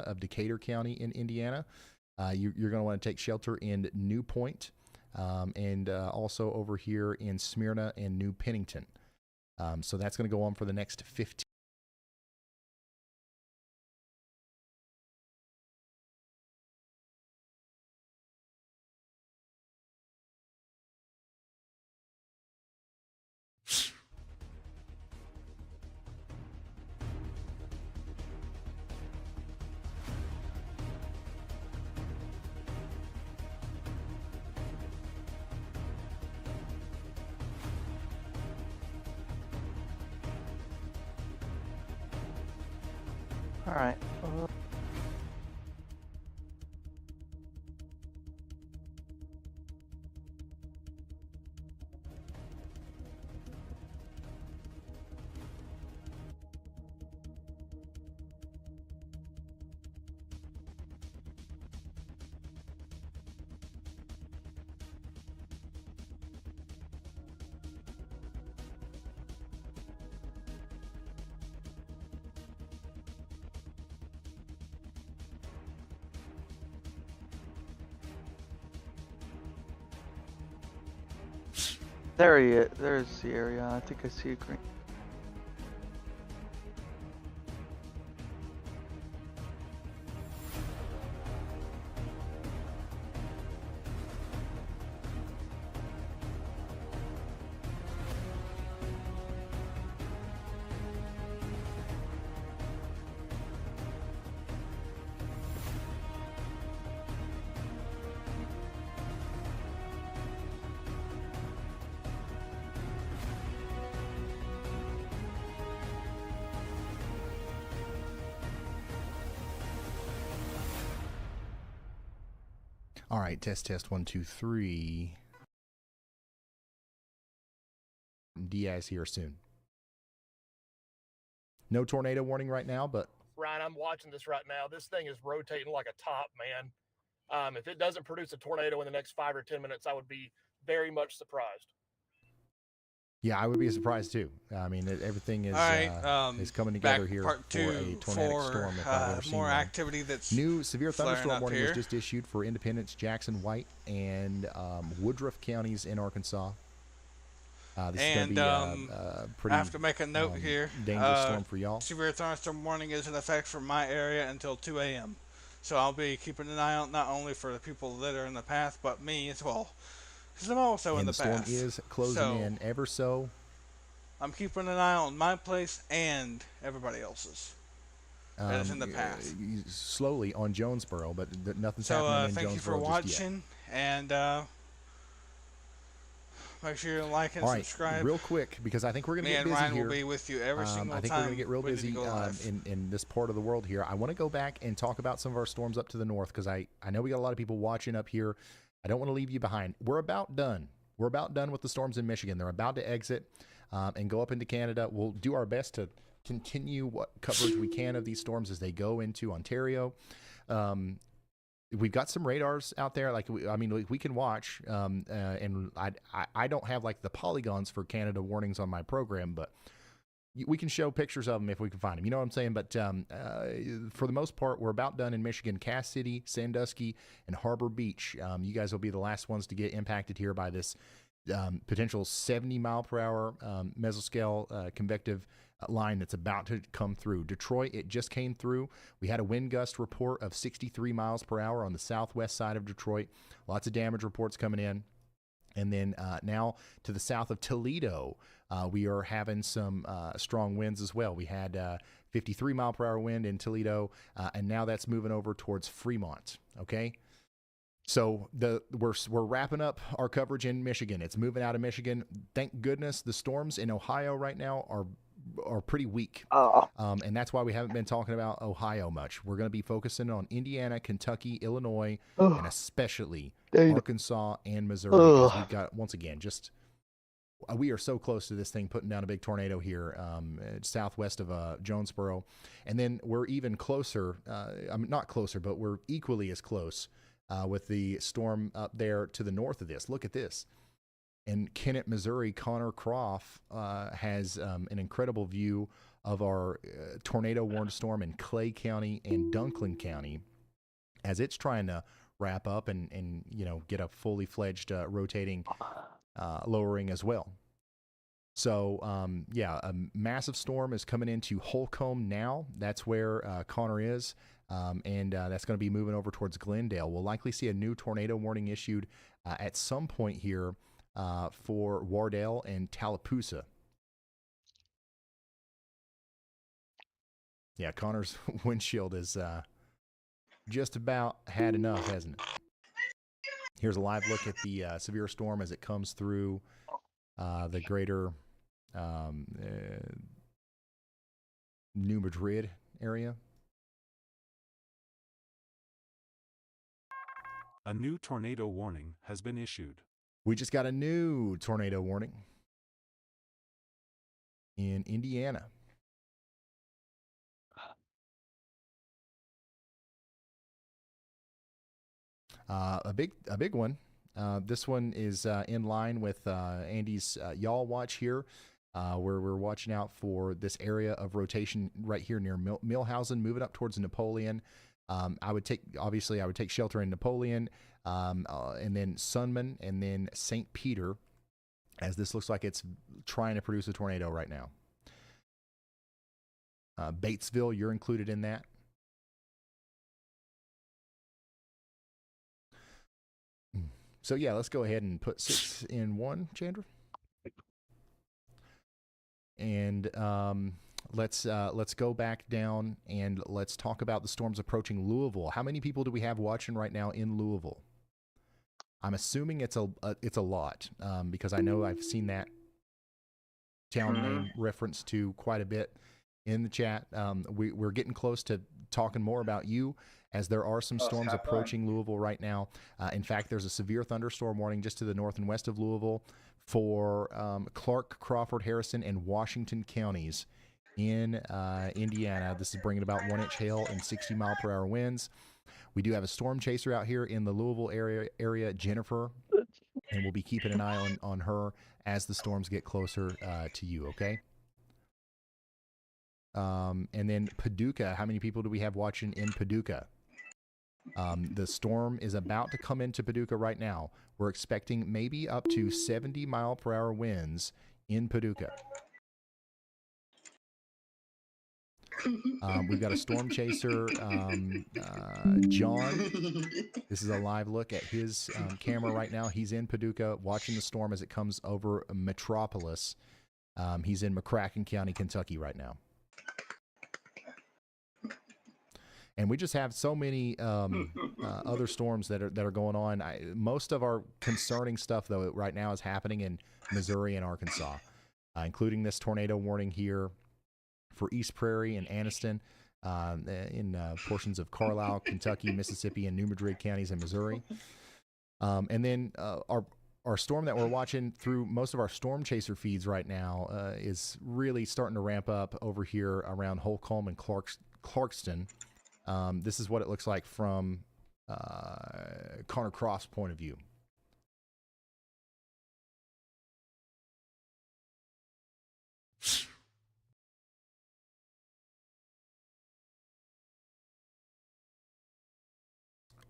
of Decatur County in Indiana. You're going to want to take shelter in New Point, and also over here in Smyrna and New Pennington. So that's going to go on for the next 15. All right. There he is. There's the area. I think I see a green. All right, test 1 2 3. Diaz here soon. No tornado warning right now, but Ryan, I'm watching this right now. This thing is rotating like a top, man. If it doesn't produce a tornado in the next 5 or 10 minutes, I would be very much surprised. yeah, I would be surprised too. I mean, everything is is coming together here part for a tornadic storm. If I've ever seen more one. activity that's New severe thunderstorm warning here. was just issued for Independence, Jackson, White, and Woodruff counties in Arkansas. This is going to be pretty I have to make a note here. Dangerous storm for y'all. Severe thunderstorm warning is in effect for my area until 2 a.m. So I'll be keeping an eye out not only for the people that are in the path, but me as well. Because I'm also in the path. The storm is closing in ever so. I'm keeping an eye on my place and everybody else's. That is in the path. Slowly on Jonesboro, but nothing's happening in Jonesboro just yet. Thank you for watching, and make sure you like and subscribe. Real quick, because I think we're going to get busy Ryan here. will be with you every single time. I think we're going to get real busy in this part of the world here. I want to go back and talk about some of our storms up to the north, because I know we got a lot of people watching up here. I don't want to leave you behind. We're about done. We're about done with the storms in Michigan. They're about to exit and go up into Canada. We'll do our best to continue what coverage we can of these storms as they go into Ontario. We've got some radars out there. We can watch, and I don't have like the polygons for Canada warnings on my program, but we can show pictures of them if we can find them. You know what I'm saying? But for the most part, we're about done in Michigan. Cass City, Sandusky, and Harbor Beach. You guys will be the last ones to get impacted here by this potential 70 mile per hour mesoscale convective line that's about to come through. Detroit, it just came through. We had a wind gust report of 63 miles per hour on the southwest side of Detroit. Lots of damage reports coming in. And then now to the south of Toledo, we are having some strong winds as well. We had 53 mile per hour wind in Toledo, and now that's moving over towards Fremont. Okay. So we're wrapping up our coverage in Michigan. It's moving out of Michigan. Thank goodness the storms in Ohio right now are pretty weak. And that's why we haven't been talking about Ohio much. We're going to be focusing on Indiana, Kentucky, Illinois, and especially Arkansas and Missouri. Because we've got, once again, we are so close to this thing putting down a big tornado here southwest of Jonesboro. And then we're even closer. Not closer, but we're equally as close with the storm up there to the north of this. Look at this. In Kennett, Missouri, Connor Croft has an incredible view of our tornado warned storm in Clay County and Dunklin County as it's trying to wrap up and get a fully fledged rotating lowering as well. So, a massive storm is coming into Holcomb now. That's where Connor is, and that's going to be moving over towards Glendale. We'll likely see a new tornado warning issued at some point here for Wardell and Tallapoosa. Yeah, Connor's windshield is just about had enough, hasn't it? Here's a live look at the severe storm as it comes through the greater New Madrid area. A new tornado warning has been issued. We just got a new tornado warning in Indiana. A big one. This one is in line with Andy's Y'all Watch here, where we're watching out for this area of rotation right here near Millhausen, moving up towards Napoleon. I would take shelter in Napoleon, and then Sunman, and then St. Peter, as this looks like it's trying to produce a tornado right now. Batesville, you're included in that. So yeah, let's go ahead and put 6 in 1, Chandra. And let's go back down and let's talk about the storms approaching Louisville. How many people do we have watching right now in Louisville? I'm assuming it's a lot, because I know I've seen that town name referenced to quite a bit in the chat. We're getting close to talking more about you, as there are some storms approaching Louisville right now. In fact, there's a severe thunderstorm warning just to the north and west of Louisville for Clark, Crawford, Harrison, and Washington counties in Indiana. This is bringing about 1-inch hail and 60-mile-per-hour winds. We do have a storm chaser out here in the Louisville area, Jennifer, and we'll be keeping an eye on her as the storms get closer to you, okay? And then Paducah, how many people do we have watching in Paducah? The storm is about to come into Paducah right now. We're expecting maybe up to 70-mile-per-hour winds in Paducah. We've got a storm chaser, John. This is a live look at his camera right now. He's in Paducah watching the storm as it comes over Metropolis. He's in McCracken County, Kentucky right now. And we just have so many other storms that are going on. Most of our concerning stuff, though, right now is happening in Missouri and Arkansas, including this tornado warning here for East Prairie and Anniston, in portions of Carlisle, Kentucky, Mississippi, and New Madrid counties in Missouri. And then our storm that we're watching through most of our storm chaser feeds right now is really starting to ramp up over here around Holcomb and Clarkston. This is what it looks like from Connor Croft's point of view.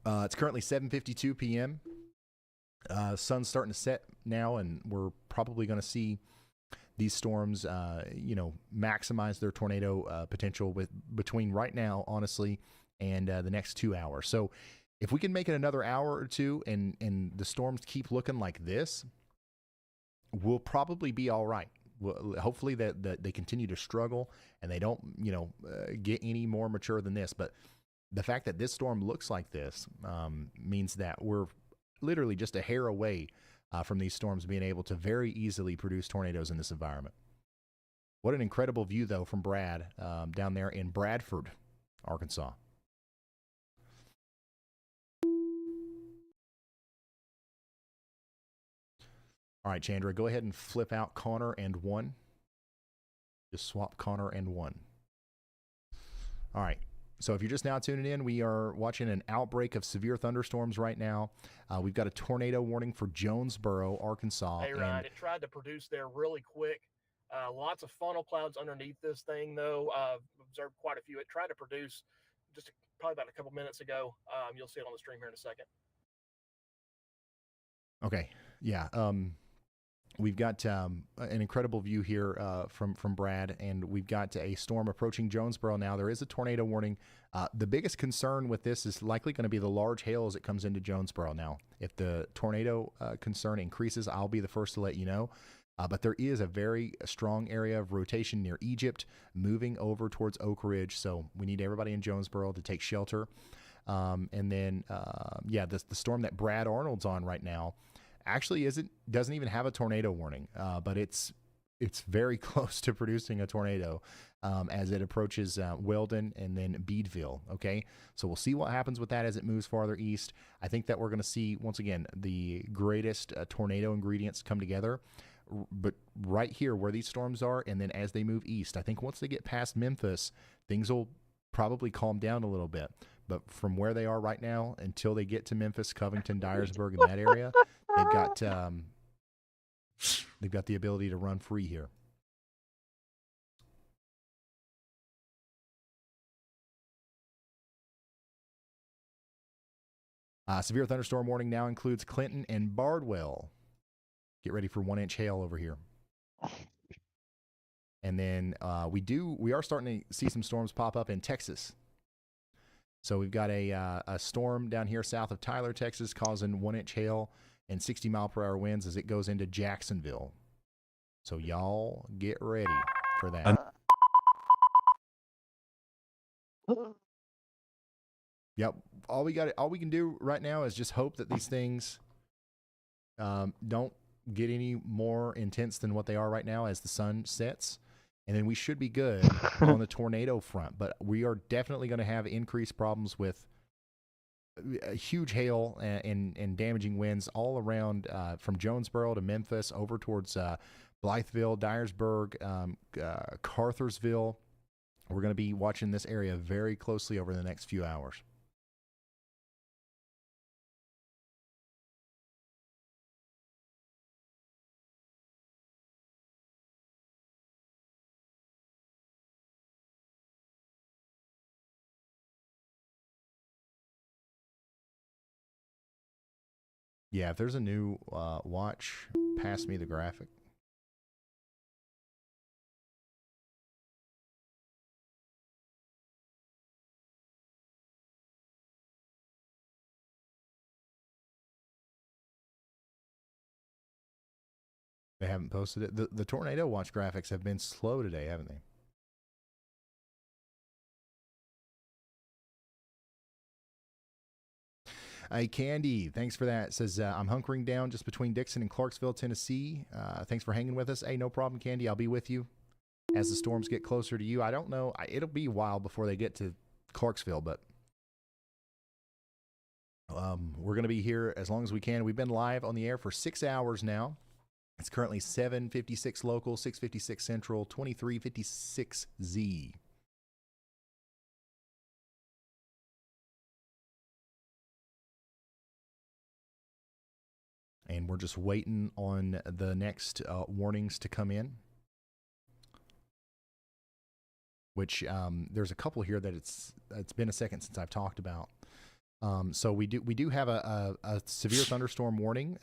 It's currently 7:52 p.m. Sun's starting to set now, and we're probably going to see these storms, maximize their tornado potential between right now, honestly, and the next 2 hours. So if we can make it another hour or two and the storms keep looking like this, we'll probably be all right. Hopefully that they continue to struggle and they don't, get any more mature than this. But the fact that this storm looks like this means that we're literally just a hair away from these storms being able to very easily produce tornadoes in this environment. What an incredible view, though, from Brad down there in Bradford, Arkansas. All right, Chandra, go ahead and flip out Connor and 1. Just swap Connor and 1. All right. So if you're just now tuning in, we are watching an outbreak of severe thunderstorms right now. We've got a tornado warning for Jonesboro, Arkansas. Hey, Ryan, it tried to produce there really quick. Lots of funnel clouds underneath this thing, though. Observed quite a few. It tried to produce probably about a couple minutes ago. You'll see it on the stream here in a second. Okay. Yeah. We've got an incredible view here from Brad, and we've got a storm approaching Jonesboro now. There is a tornado warning. The biggest concern with this is likely going to be the large hail as it comes into Jonesboro now. If the tornado concern increases, I'll be the first to let you know. But there is a very strong area of rotation near Egypt, moving over towards Oak Ridge. So we need everybody in Jonesboro to take shelter. And then, the storm that Brad Arnold's on right now actually doesn't even have a tornado warning, but it's very close to producing a tornado as it approaches Weldon and then Beedville. Okay, so we'll see what happens with that as it moves farther east. I think that we're going to see once again the greatest tornado ingredients come together. But right here where these storms are, and then as they move east, I think once they get past Memphis, things will probably calm down a little bit. But from where they are right now until they get to Memphis, Covington, Dyersburg, and that area, they've got the ability to run free here. Severe thunderstorm warning now includes Clinton and Bardwell. Get ready for 1-inch hail over here. And then we are starting to see some storms pop up in Texas. So we've got a storm down here south of Tyler, Texas, causing 1-inch hail and 60-mile-per-hour winds as it goes into Jacksonville. So y'all get ready for that. Yep. All we can do right now is just hope that these things don't get any more intense than what they are right now as the sun sets. And then we should be good on the tornado front. But we are definitely going to have increased problems with huge hail and damaging winds all around from Jonesboro to Memphis over towards Blytheville, Dyersburg, Cartersville. We're going to be watching this area very closely over the next few hours. Yeah, if there's a new watch, pass me the graphic. They haven't posted it. The tornado watch graphics have been slow today, haven't they? Hey, Candy, thanks for that. It says, I'm hunkering down just between Dixon and Clarksville, Tennessee. Thanks for hanging with us. Hey, no problem, Candy. I'll be with you as the storms get closer to you. I don't know. It'll be a while before they get to Clarksville, but we're going to be here as long as we can. We've been live on the air for 6 hours now. It's currently 7:56 local, 6:56 central, 23:56 Z. And we're just waiting on the next warnings to come in. Which there's a couple here that it's been a second since I've talked about. So we do have a severe thunderstorm warning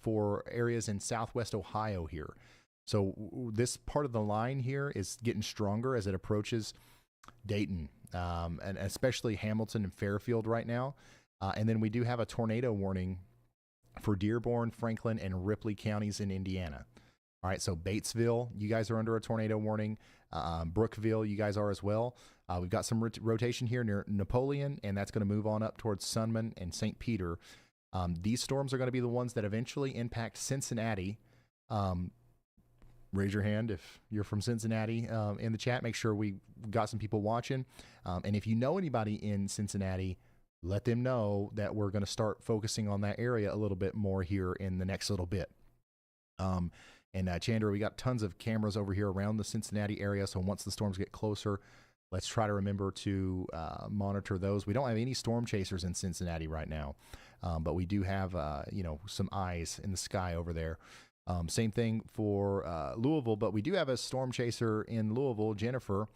for areas in southwest Ohio here. So this part of the line here is getting stronger as it approaches Dayton, and especially Hamilton and Fairfield right now. And then we do have a tornado warning for Dearborn, Franklin, and Ripley counties in Indiana. All right, so Batesville, you guys are under a tornado warning. Brookville, you guys are as well. We've got some rotation here near Napoleon, and that's going to move on up towards Sunman and St. Peter. These storms are going to be the ones that eventually impact Cincinnati. Raise your hand if you're from Cincinnati in the chat. Make sure we got some people watching. And if you know anybody in Cincinnati, let them know that we're going to start focusing on that area a little bit more here in the next little bit. And Chandra, we got tons of cameras over here around the Cincinnati area. So once the storms get closer, let's try to remember to monitor those. We don't have any storm chasers in Cincinnati right now, but we do have some eyes in the sky over there. Same thing for Louisville, but we do have a storm chaser in Louisville, Jennifer,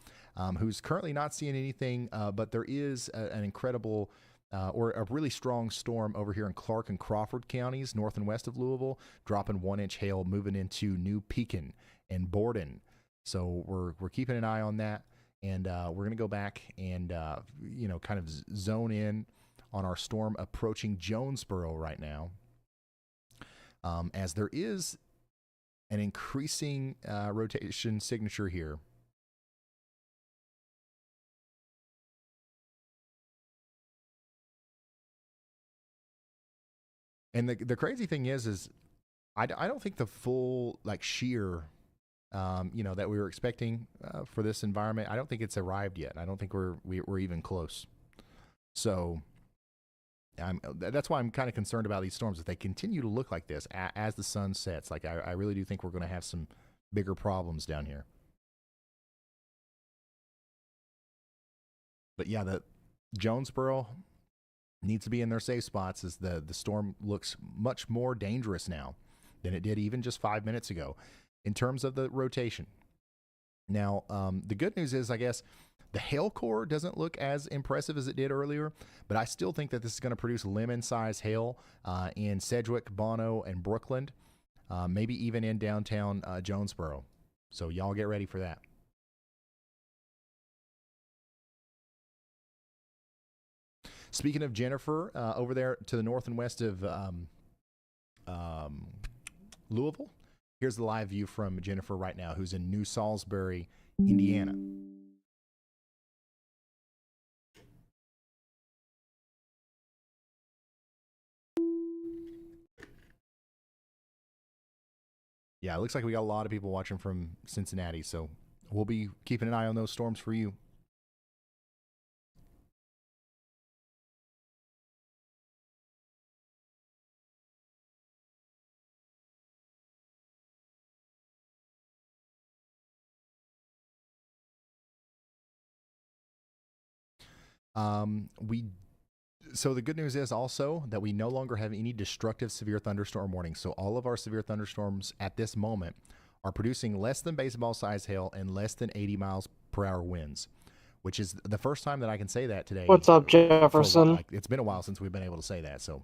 who's currently not seeing anything, but there is an incredible or a really strong storm over here in Clark and Crawford counties, north and west of Louisville, dropping 1-inch hail, moving into New Pekin and Borden. So we're keeping an eye on that, and we're going to go back and kind of zone in on our storm approaching Jonesboro right now, as there is an increasing rotation signature here. And the crazy thing is I don't think the full shear, that we were expecting for this environment, I don't think it's arrived yet. I don't think we're even close. So that's why I'm kind of concerned about these storms. If they continue to look like this as the sun sets, I really do think we're going to have some bigger problems down here. But yeah, the Jonesboro needs to be in their safe spots, as the storm looks much more dangerous now than it did even just 5 minutes ago in terms of the rotation. Now, the good news is, I guess, the hail core doesn't look as impressive as it did earlier, but I still think that this is going to produce lemon-sized hail in Sedgwick, Bono, and Brookland, maybe even in downtown Jonesboro. So y'all get ready for that. Speaking of Jennifer, over there to the north and west of Louisville, here's the live view from Jennifer right now, who's in New Salisbury, Indiana. Yeah, it looks like we got a lot of people watching from Cincinnati, so we'll be keeping an eye on those storms for you. So the good news is also that we no longer have any destructive severe thunderstorm warnings. So all of our severe thunderstorms at this moment are producing less than baseball size hail and less than 80 miles per hour winds, which is the first time that I can say that today. What's up, Jefferson? It's been a while since we've been able to say that. So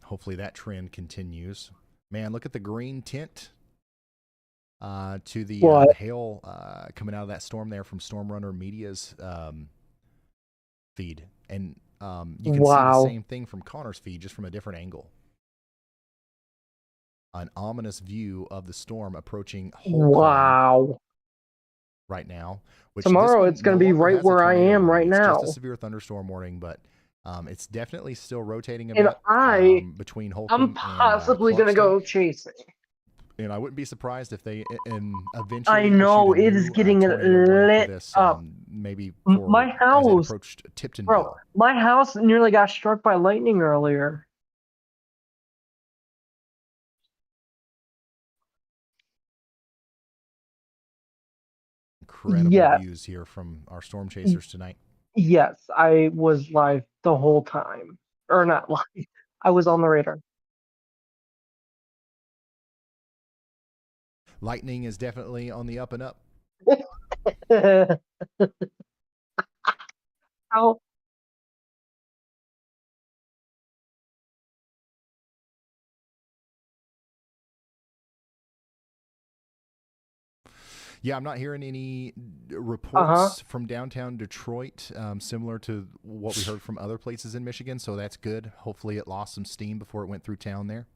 hopefully that trend continues. Man, look at the green tint to the hail coming out of that storm there from Storm Runner Media's feed, and you can see the same thing from Connor's feed, just from a different angle. An ominous view of the storm approaching Holcomb right now. Which tomorrow it's going to be right where I am right now. It's just a severe thunderstorm warning, but it's definitely still rotating a bit between Holcomb. I'm possibly going to go chasing. And I wouldn't be surprised if they eventually. I know it is getting lit up. Maybe my house approached Tiptonville. Bro, my house nearly got struck by lightning earlier. Incredible views here from our storm chasers tonight. Yes, I was live the whole time, or not live. I was on the radar. Lightning is definitely on the up and up. How? Yeah, I'm not hearing any reports from downtown Detroit, similar to what we heard from other places in Michigan, so that's good. Hopefully it lost some steam before it went through town there.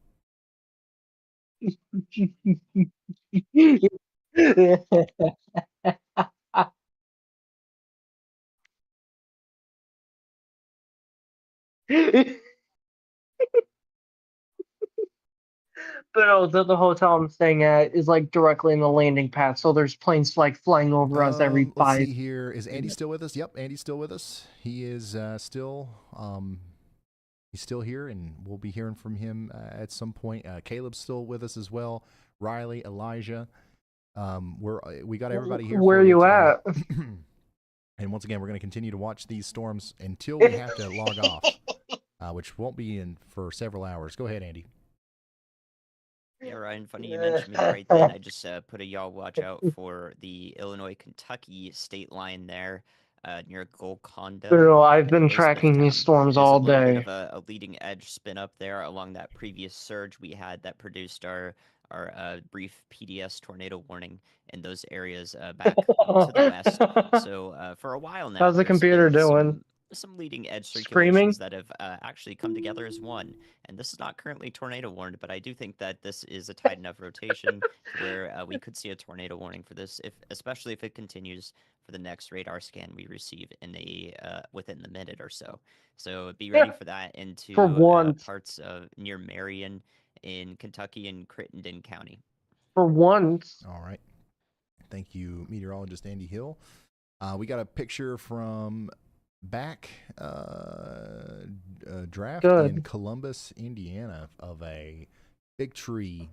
But no, the hotel I'm staying at is directly in the landing pad, so there's planes flying over us every 5. Let's see here. Is Andy still with us? Yep, Andy's still with us. He is still he's still here, and we'll be hearing from him at some point. Caleb's still with us as well. Riley, Elijah. We got everybody here. Where are you at? And once again, we're going to continue to watch these storms until we have to log off, which won't be in for several hours. Go ahead, Andy. Yeah, Ryan, funny you mentioned it right then. I just put a y'all watch out for the Illinois-Kentucky state line there near Golconda. No, I've been Elizabethtown. tracking these storms There's all a little bit day. of a leading edge spin up there along that previous surge we had that produced our brief PDS tornado warning in those areas back to the west. So for a while now, How's the there's computer been doing? some leading edge Screaming? circulations that have actually come together as one. And this is not currently tornado warned, but I do think that this is a tight enough rotation to where we could see a tornado warning for this, especially if it continues for the next radar scan we receive in within the minute or so. So be ready for that into For once. parts of near Marion in Kentucky and Crittenden County. For once. All right. Thank you, meteorologist Andy Hill. We got a picture from back draft in Columbus, Indiana, of a big tree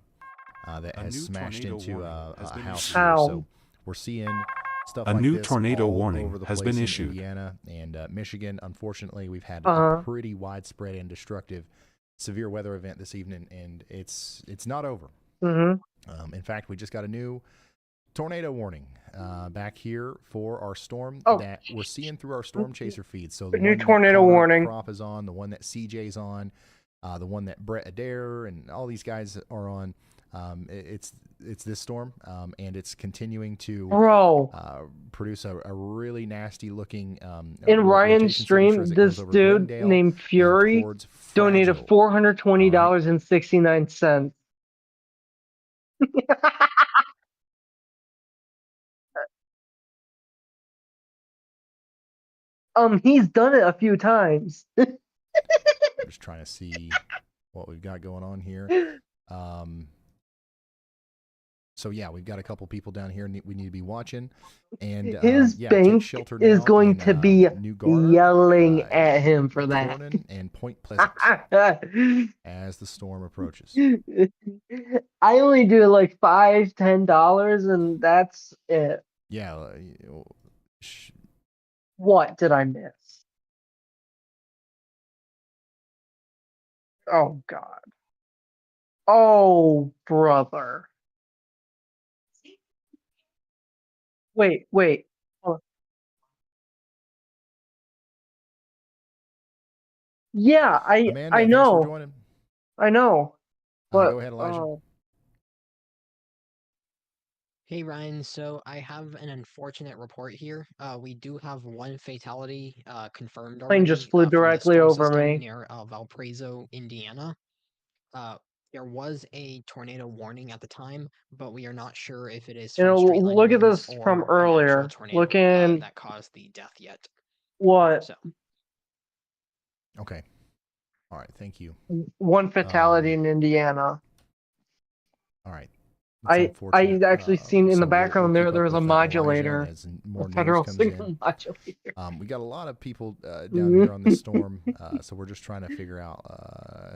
that has smashed into a house here. So we're seeing stuff like new this tornado all warning over the has place been in issued. Indiana and Michigan. Unfortunately, we've had a pretty widespread and destructive severe weather event this evening, and it's not over. Mm-hmm. In fact, we just got a new tornado warning back here for our storm that we're seeing through our storm chaser feed. So the new tornado warning Crop is on, the one that CJ's on, the one that Brett Adair and all these guys are on. It's this storm, and it's continuing to produce a really nasty looking. In Ryan's stream, this dude named Fury donated $420.69. He's done it a few times. I'm just trying to see what we've got going on here. So yeah, we've got a couple people down here we need to be watching, and his bank is going to be yelling at him for that. And Point Pleasant as the storm approaches. I only do like $5-10, and that's it. Yeah. What did I miss? Oh God. Oh brother. Wait. Oh. Yeah, Amanda, I know. I know. But go ahead, Elijah. Hey Ryan, so I have an unfortunate report here. We do have one fatality confirmed already. Plane just flew directly over me near Valparaiso, Indiana. There was a tornado warning at the time, but we are not sure if it is. Look at this from earlier. Look in that caused the death yet. What? So. Okay. All right. Thank you. One fatality in Indiana. All right. I actually seen in the background there was a modulator, a federal signal modulator. We got a lot of people down here on the storm, so we're just trying to figure out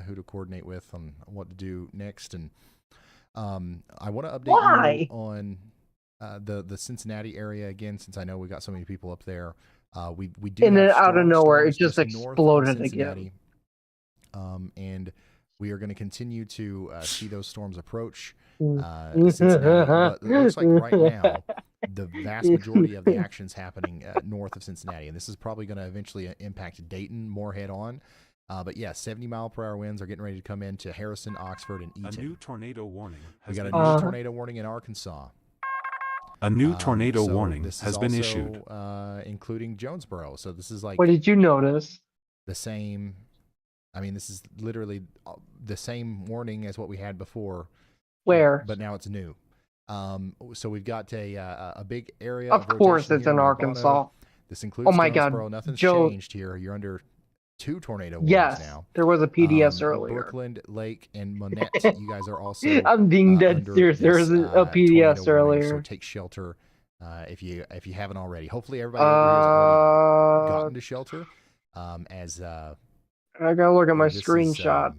who to coordinate with on what to do next. And I want to update you on the Cincinnati area again, since I know we got so many people up there. We do. And then out of nowhere, it just exploded again. And we are going to continue to see those storms approach Cincinnati. But it looks like right now, the vast majority of the action's happening north of Cincinnati. And this is probably going to eventually impact Dayton more head on. But yeah, 70-mile-per-hour winds are getting ready to come into Harrison, Oxford, and Eaton. A new tornado warning. We got a new tornado warning in Arkansas. A new tornado warning has been issued, including Jonesboro. So this is like. What did you notice? The same. I mean, this is literally the same warning as what we had before. Where? But now it's new. So we've got a big area. Of course, it's in Arkansas. This includes Jonesboro. God, Nothing's changed here. You're under 2 tornado warnings now. There was a PDS earlier. Brooklyn, Lake, and Monette. You guys are also. I'm being dead serious. There was a PDS earlier. So take shelter if you haven't already. Hopefully, everybody has already gotten to shelter. I gotta look at my screenshot.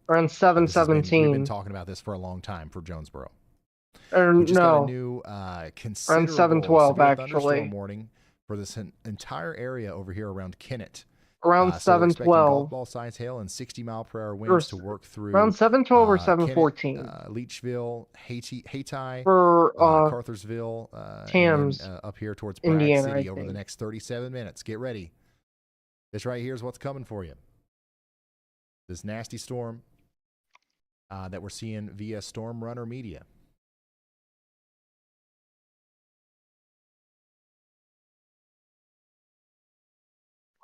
Around 7:17. We've been talking about this for a long time for Jonesboro. We just got a new considerable around 7:12 actually. thunderstorm warning for this entire area over here around Kennett. Around So we're expecting golf 7:12. ball size hail and 60-mile-per-hour winds to work through. Around 7:12 or Kennett, 7:14. Leachville, Hayti, For Cartersville, Tams, and then up here towards Bragg Indiana, City I over the think. next 37 minutes. Get ready. This right here is what's coming for you. This nasty storm that we're seeing via Storm Runner Media.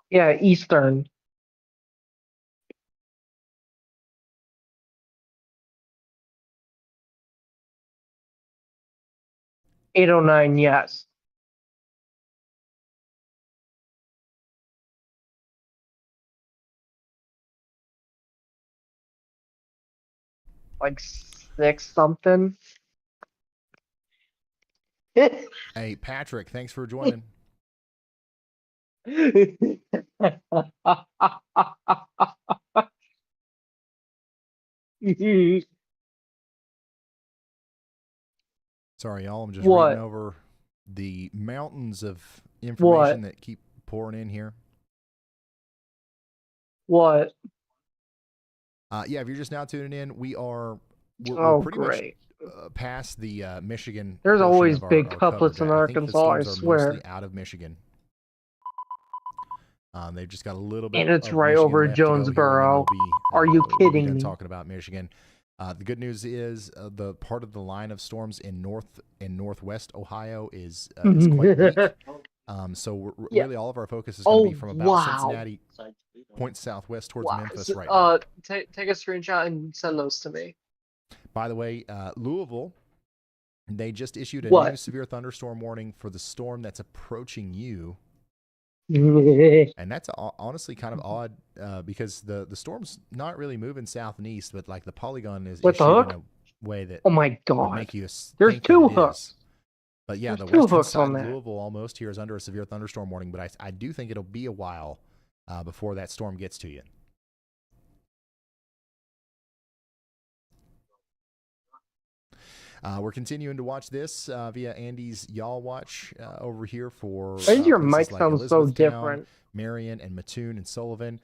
Yeah, Eastern. $8:09, yes. Like 6 something. Hey, Patrick, thanks for joining. Sorry, y'all. I'm just reading over the mountains of information that keep pouring in here. What? Yeah, if you're just now tuning in, we're pretty much past the Michigan. There's always our big couplets in Arkansas, I swear. Mostly out of Michigan. They've just got a little bit. And it's of right Michigan over left to go here, Jonesboro. and then Are you we'll be kidding done me? talking about Michigan. The good news is the part of the line of storms in north and northwest Ohio is quite weak. So really all of our focus is going to be from about Cincinnati, point southwest towards Memphis right now. Take a screenshot and send those to me. By the way, Louisville, they just issued a new severe thunderstorm warning for the storm that's approaching you. And that's honestly kind of odd because the storm's not really moving south and east, but like the polygon is issued in a way that my God, would make you there's think 2 that it hooks. is. But yeah, There's the 2 western hooks side on of that. Louisville almost here is under a severe thunderstorm warning, but I do think it'll be a while before that storm gets to you. We're continuing to watch this via Andy's Y'all Watch over here for. Why does your places mic like sound so Elizabethtown, different? Marion and Mattoon and Sullivan.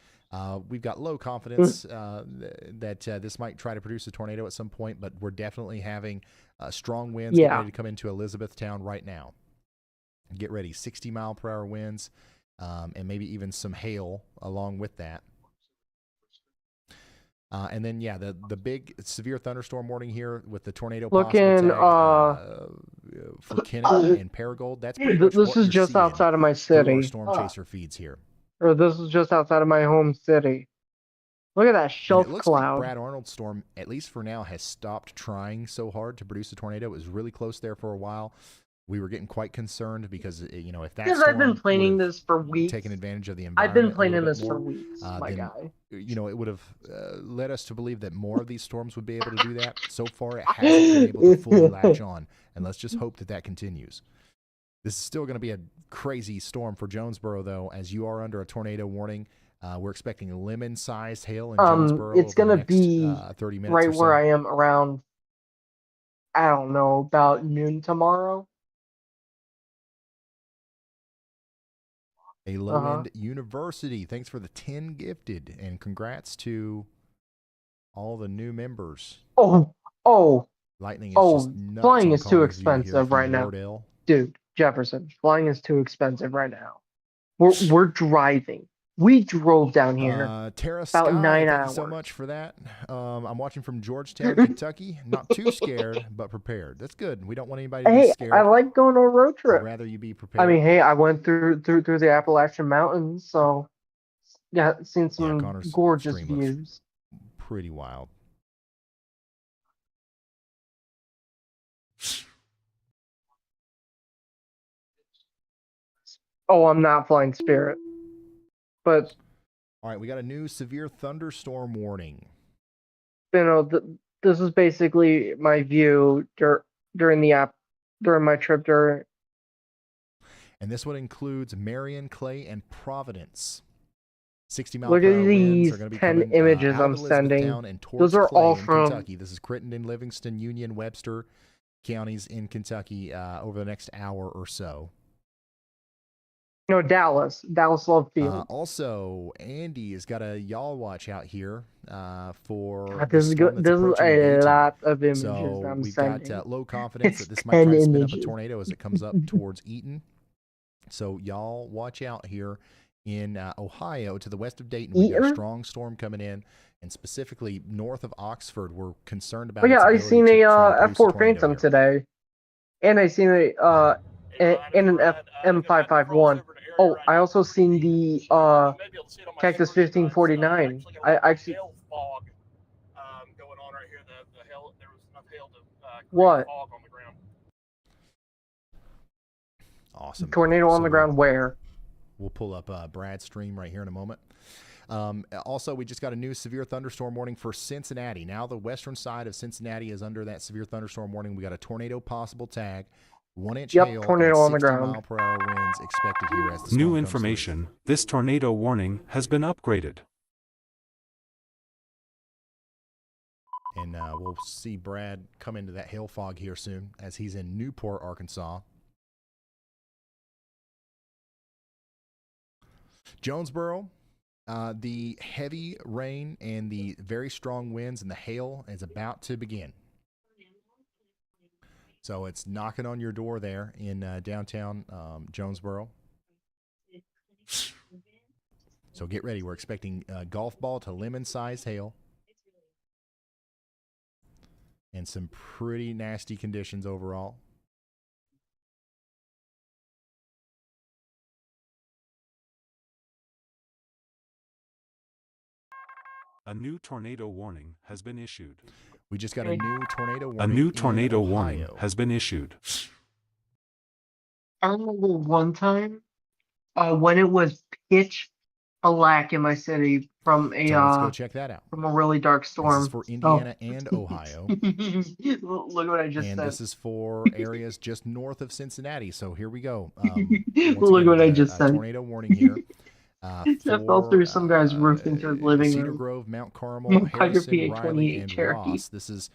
We've got low confidence that this might try to produce a tornado at some point, but we're definitely having strong winds getting ready to come into Elizabethtown right now. Get ready, 60-mile-per-hour winds, and maybe even some hail along with that. And then, yeah, the big severe thunderstorm warning here with the tornado for Kennett and Paragould. That's pretty much this what is you're just seeing outside of my through our city. storm chaser feeds here. Or this is just outside of my home city. Look at that shelf And it looks cloud. like Brad Arnold's storm, at least for now, has stopped trying so hard to produce a tornado. It was really close there for a while. We were getting quite concerned because, you know, if that storm I've been planning this for weeks. taken advantage of the environment, I've been planning this for weeks, my then, guy. You know, it would have led us to believe that more of these storms would be able to do that. So far, it hasn't been able to fully latch on, and let's just hope that that continues. This is still going to be a crazy storm for Jonesboro, though, as you are under a tornado warning. We're expecting lemon-sized hail in Jonesboro. It's going to be 30 minutes right or so. where I am around, I don't know, about noon tomorrow. A low-end university. Thanks for the 10 gifted, and congrats to all the new members. Lightning is just nuts. Flying on is too Collier's View expensive here from right now. Wardell. Dude, Jefferson, flying is too expensive right now. We're driving. We drove down here Tara about Sky, 9 thank hours. you so much for that. I'm watching from Georgetown, Kentucky. Not too scared, but prepared. That's good. We don't want anybody to be scared. I like going on a road trip. I'd rather you be prepared. I mean, hey, I went through the Appalachian Mountains, so yeah, seen some gorgeous views. Pretty wild. Oh, I'm not flying Spirit, but all right, we got a new severe thunderstorm warning. You know, this is basically my view during my trip during. And this one includes Marion, Clay, and Providence. 60-mile Look per at hour winds are these going to be 10 coming, images out I'm of sending. Elizabethtown and towards Those are Clay all in from Kentucky. This is Crittenden, Livingston, Union, Webster counties in Kentucky over the next hour or so. No, Dallas Love Field. Also, Andy has got a y'all watch out here for God, the this is storm good. that's This is approaching a Dayton. lot of images So I'm we've sending. got low confidence that It's this might try 10 to spin up a images. tornado as it comes up towards Eaton. So y'all watch out here in Ohio to the west of Dayton. We've got a Eaton? strong storm coming in, and specifically north of Oxford, we're concerned about Oh yeah, I its seen ability a to try to produce a F4 tornado Phantom here. today, and I seen a Hey, Ryan, it's in an Brad. If I can cross M551. over to area Oh, right I now, also seen the you may be able to see it on my Cactus screen, but 1549. actually got a I little actually hail fog going on right here. The hail, there was enough hail to create What? fog on the ground. Awesome. Tornado on the So ground where? we'll pull up Brad's stream right here in a moment. Also, we just got a new severe thunderstorm warning for Cincinnati. Now the western side of Cincinnati is under that severe thunderstorm warning. We got a tornado possible tag, 1-inch Yep, hail, tornado on and the 60 ground. mile-per-hour winds expected here as the storm New comes information, this tornado warning has been upgraded. through. And we'll see Brad come into that hail fog here soon as he's in Newport, Arkansas. Jonesboro, the heavy rain and the very strong winds and the hail is about to begin. So it's knocking on your door there in downtown Jonesboro. So get ready. We're expecting golf ball to lemon-sized hail and some pretty nasty conditions overall. A new tornado warning has been issued. We just got a new tornado warning. A new in tornado warning Ohio. has been issued. I remember one time when it was pitch black in my city from a So let's go check that out. from a really dark storm. This is for Indiana and Ohio. Look what I just And said. this is for areas just north of Cincinnati. So here we go. Look what I just said. Tornado warning here. That fell through some guy's roof into his living Cedar room. Grove, Mount Carmel, Harrison, PA Riley, 28 and Cherokee. Ross. This is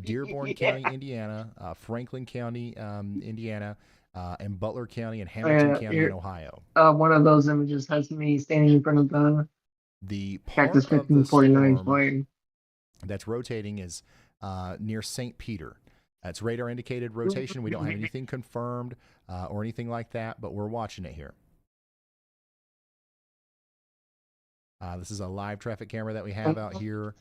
Dearborn County, Indiana, Franklin County, Indiana, and Butler County and Hamilton County in Ohio. One of those images has me standing in front of The part Cactus of the 1549 storm playing. that's rotating is near St. Peter. That's radar indicated rotation. We don't have anything confirmed or anything like that, but we're watching it here. This is a live traffic camera that we have out here.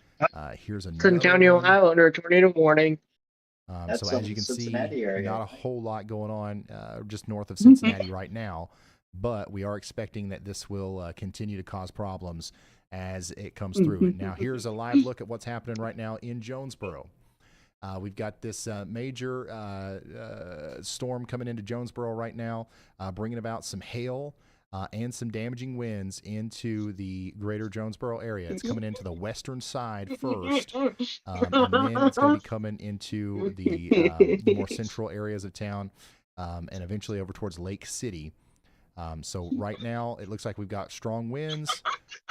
Here's another Clinton County, one. Ohio, under a tornado warning. So as you can see, area. not a whole lot going on just north of Cincinnati right now, but we are expecting that this will continue to cause problems as it comes through. Now, here's a live look at what's happening right now in Jonesboro. We've got this major storm coming into Jonesboro right now, bringing about some hail and some damaging winds into the greater Jonesboro area. It's coming into the western side first, and then it's going to be coming into the more central areas of town, and eventually over towards Lake City. So right now, it looks like we've got strong winds,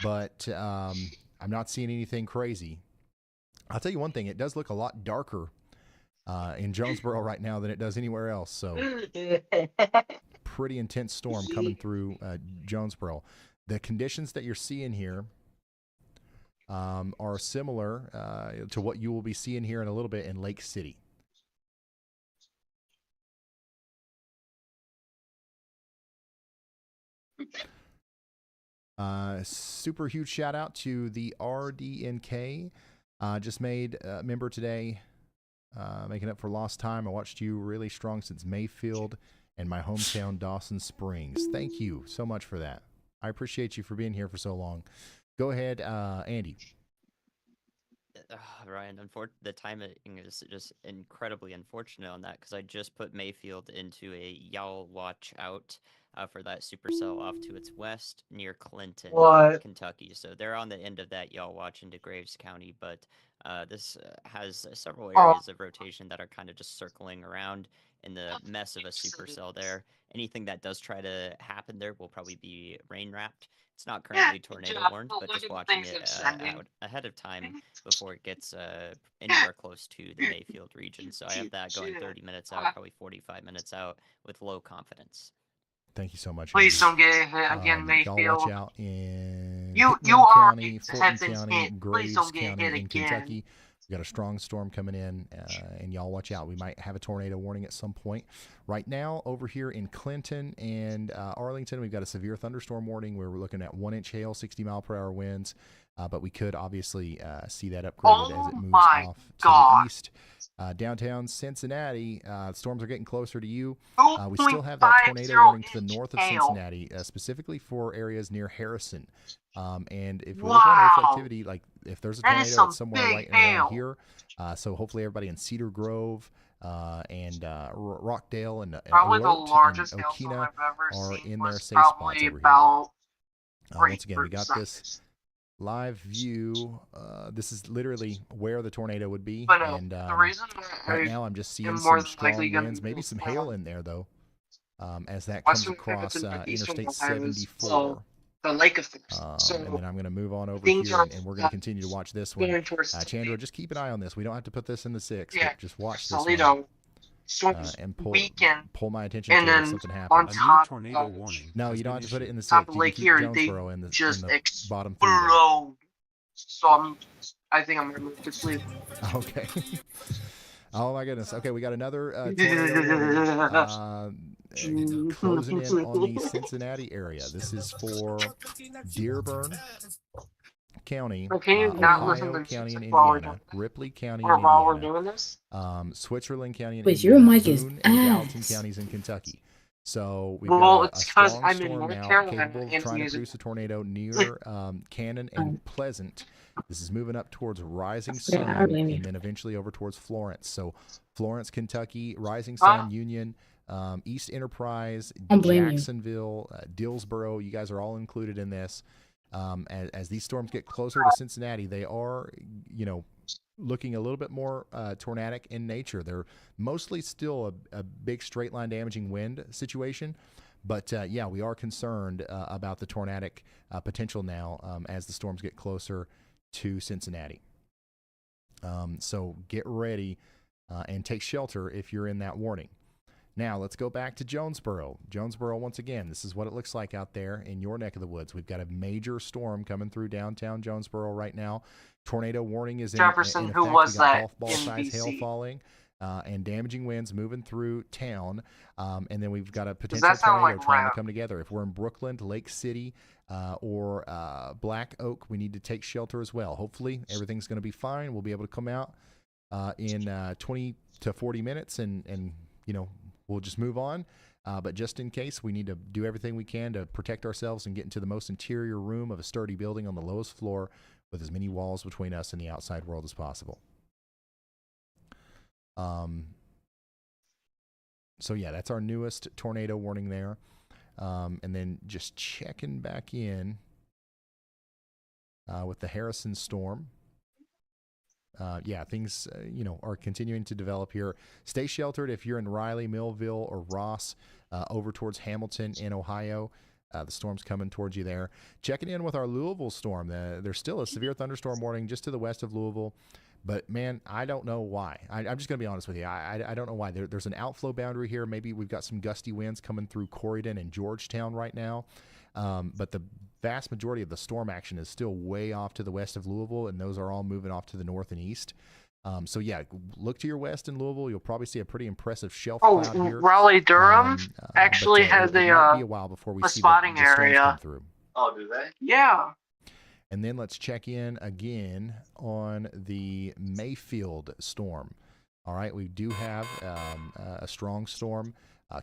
but I'm not seeing anything crazy. I'll tell you one thing, it does look a lot darker in Jonesboro right now than it does anywhere else. So pretty intense storm coming through Jonesboro. The conditions that you're seeing here are similar to what you will be seeing here in a little bit in Lake City. Super huge shout out to the RDNK. Just made a member today, making up for lost time. I watched you really strong since Mayfield and my hometown, Dawson Springs. Thank you so much for that. I appreciate you for being here for so long. Go ahead, Andy. Ryan, the timing is just incredibly unfortunate on that because I just put Mayfield into a y'all watch out for that supercell off to its west near Clinton, Kentucky. So they're on the end of that y'all watch into Graves County, but this has several areas of rotation that are kind of just circling around in the mess of a supercell there. Anything that does try to happen there will probably be rain wrapped. It's not currently tornado warned, but just watching it out ahead of time before it gets anywhere close to the Mayfield region. So I have that going 30 minutes out, probably 45 minutes out with low confidence. Thank you so much. Please Andrew. don't get hit again, Y'all watch Mayfield. out in You Hickman County, already Fulton had some County, hit. Please Graves don't get County hit in again. Kentucky. We got a strong storm coming in, and y'all watch out. We might have a tornado warning at some point. Right now, over here in Clinton and Arlington, we've got a severe thunderstorm warning where we're looking at 1-inch hail, 60-mile-per-hour winds. But we could obviously see that upgraded as it moves off to the east. Downtown Cincinnati, storms are getting closer to you. We still have that tornado warning to the north of Cincinnati, specifically for areas near Harrison. And if we look on reflectivity, like if there's a tornado, it's somewhere right around here. So hopefully everybody in Cedar Grove and Rockdale and Probably the Alert largest and hailstorm Okina I've ever are seen in their was safe spots probably over about here. Once again, we got this live view. This is literally where the tornado would be. But And the reason right now I'm just seeing more some than strong likely gonna winds, maybe some move hail in there though, as that comes Western across Wisconsin and Eastern Interstate Ohio is 74. the lake effect. And then I'm going to move on over things here, are and we're going to continue to watch this one. going towards Chandra, just keep an eye on this. We don't have to put this in the 6, Yeah, but just watch this Toledo. one. Storms And weekend, pull my attention and to it if then something on happens. A new top tornado of warning. No, has you don't been have to put it in the 6. top of You Lake can keep Erie, they Jonesboro in the just bottom 3 there. explode. So I think I'm gonna move to sleep. Okay. Oh my goodness. Okay, we got another tornado warning, closing in on the Cincinnati area. This is for Dearborn County, Can you not listen Ohio to County in music while we're Indiana, doing Ripley County or in while we're Indiana, doing this? Switzerland County in Wait, Indiana, your mic is Boone and Gallatin ass. counties in Kentucky. So we've Well, got a it's 'cause strong I'm in storm North now, Carolina capable of and trying to music. produce a tornado near Cannon and Pleasant. This is moving up towards Rising Sun, I blame you. and then eventually over towards Florence. So Florence, Kentucky, Rising Sun, Union, East Enterprise, I blame you. Jacksonville, Dillsboro. You guys are all included in this. As these storms get closer to Cincinnati, they are, looking a little bit more tornadic in nature. They're mostly still a big straight line damaging wind situation. But, yeah, we are concerned about the tornadic potential now as the storms get closer to Cincinnati. So get ready and take shelter if you're in that warning. Now, let's go back to Jonesboro. Jonesboro, once again, this is what it looks like out there in your neck of the woods. We've got a major storm coming through downtown Jonesboro right now. Tornado warning is in Jefferson, effect. who was We got that golf ball in size hail BC? falling and damaging winds moving through town. And then we've got a Does potential that sound tornado like trying rap? to come together. If we're in Brooklyn, Lake City, or Black Oak, we need to take shelter as well. Hopefully, everything's going to be fine. We'll be able to come out in 20 to 40 minutes and we'll just move on. But just in case, we need to do everything we can to protect ourselves and get into the most interior room of a sturdy building on the lowest floor with as many walls between us and the outside world as possible. So yeah, that's our newest tornado warning there. And then just checking back in with the Harrison storm. Yeah, things, are continuing to develop here. Stay sheltered if you're in Riley, Millville, or Ross, over towards Hamilton in Ohio. The storm's coming towards you there. Checking in with our Louisville storm. There's still a severe thunderstorm warning just to the west of Louisville. But, man, I don't know why. I'm just going to be honest with you. I don't know why. There's an outflow boundary here. Maybe we've got some gusty winds coming through Corydon and Georgetown right now. But the vast majority of the storm action is still way off to the west of Louisville, and those are all moving off to the north and east. So, yeah, look to your west in Louisville. You'll probably see a pretty impressive shelf cloud here. Raleigh Durham actually but, has it might be a while before we see spotting the storms area. come through. Oh, do they? Yeah. And then let's check in again on the Mayfield storm. All right, we do have a strong storm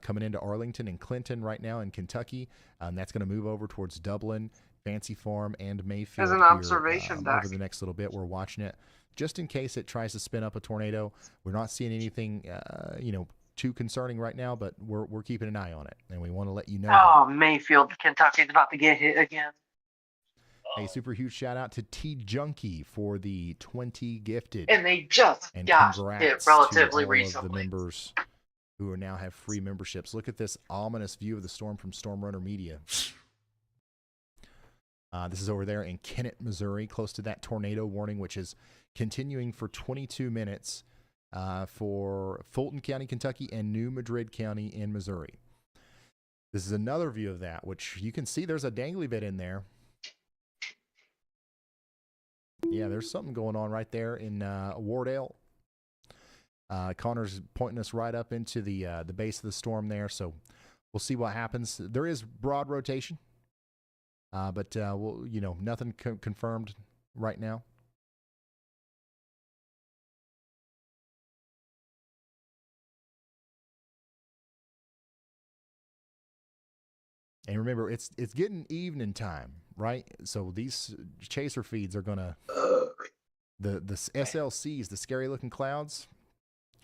coming into Arlington and Clinton right now in Kentucky. That's going to move over towards Dublin, Fancy Farm, and Mayfield As an here, observation deck. over the next little bit. We're watching it just in case it tries to spin up a tornado. We're not seeing anything, too concerning right now, but we're keeping an eye on it, and we want to let you know. Oh, Mayfield, Kentucky's about to get hit again. A super huge shout out to T Junkie for the 20 gifted. And they just And got congrats hit relatively to all of the recently. members who are now have free memberships. Look at this ominous view of the storm from Stormrunner Media. This is over there in Kennett, Missouri, close to that tornado warning, which is continuing for 22 minutes for Fulton County, Kentucky, and New Madrid County in Missouri. This is another view of that, which you can see there's a dangly bit in there. Yeah, there's something going on right there in Wardale. Connor's pointing us right up into the base of the storm there, so we'll see what happens. There is broad rotation, but we'll, nothing confirmed right now. And remember, it's getting evening time, right? So these chaser feeds are gonna the SLCs, the scary looking clouds,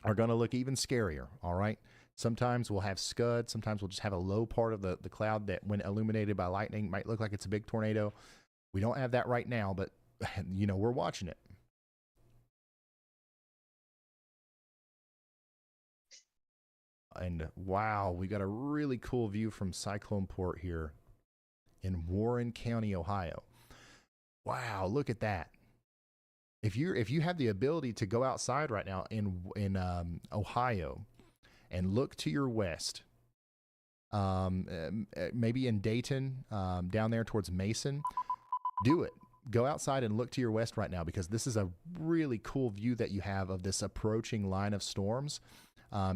are gonna look even scarier. All right. Sometimes we'll have scud. Sometimes we'll just have a low part of the cloud that, when illuminated by lightning, might look like it's a big tornado. We don't have that right now, but we're watching it. And wow, we got a really cool view from Cyclone Port here in Warren County, Ohio. Wow, look at that. If you have the ability to go outside right now in Ohio and look to your west, maybe in Dayton, down there towards Mason, do it. Go outside and look to your west right now, because this is a really cool view that you have of this approaching line of storms.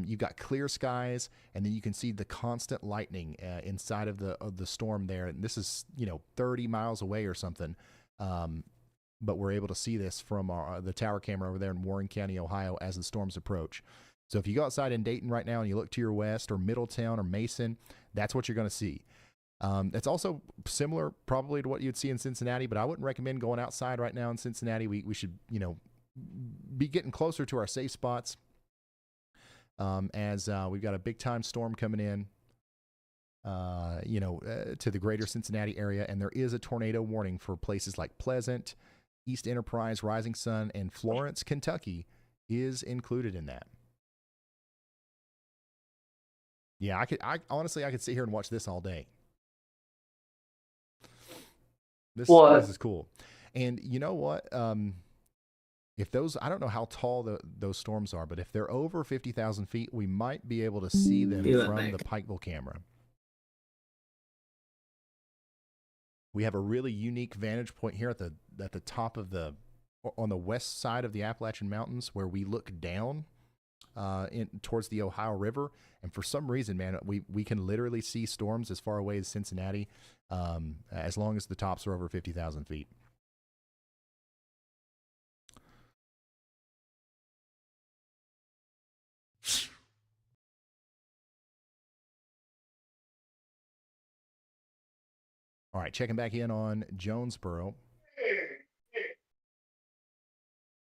You've got clear skies, and then you can see the constant lightning inside of the storm there. And this is 30 miles away or something, but we're able to see this from the tower camera over there in Warren County, Ohio, as the storms approach. So if you go outside in Dayton right now and you look to your west, or Middletown or Mason, that's what you're going to see. It's also similar probably to what you'd see in Cincinnati, but I wouldn't recommend going outside right now in Cincinnati. We should be getting closer to our safe spots. As we've got a big time storm coming in, to the greater Cincinnati area, and there is a tornado warning for places like Pleasant, East Enterprise, Rising Sun, and Florence, Kentucky is included in that. Yeah, I honestly could sit here and watch this all day. This is cool. And you know what? If those, I don't know how tall those storms are, but if they're over 50,000 feet, we might be able to see them from the Pikeville camera. We have a really unique vantage point here at the top of on the west side of the Appalachian Mountains, where we look down towards the Ohio River. And for some reason, man, we can literally see storms as far away as Cincinnati, as long as the tops are over 50,000 feet. All right, checking back in on Jonesboro.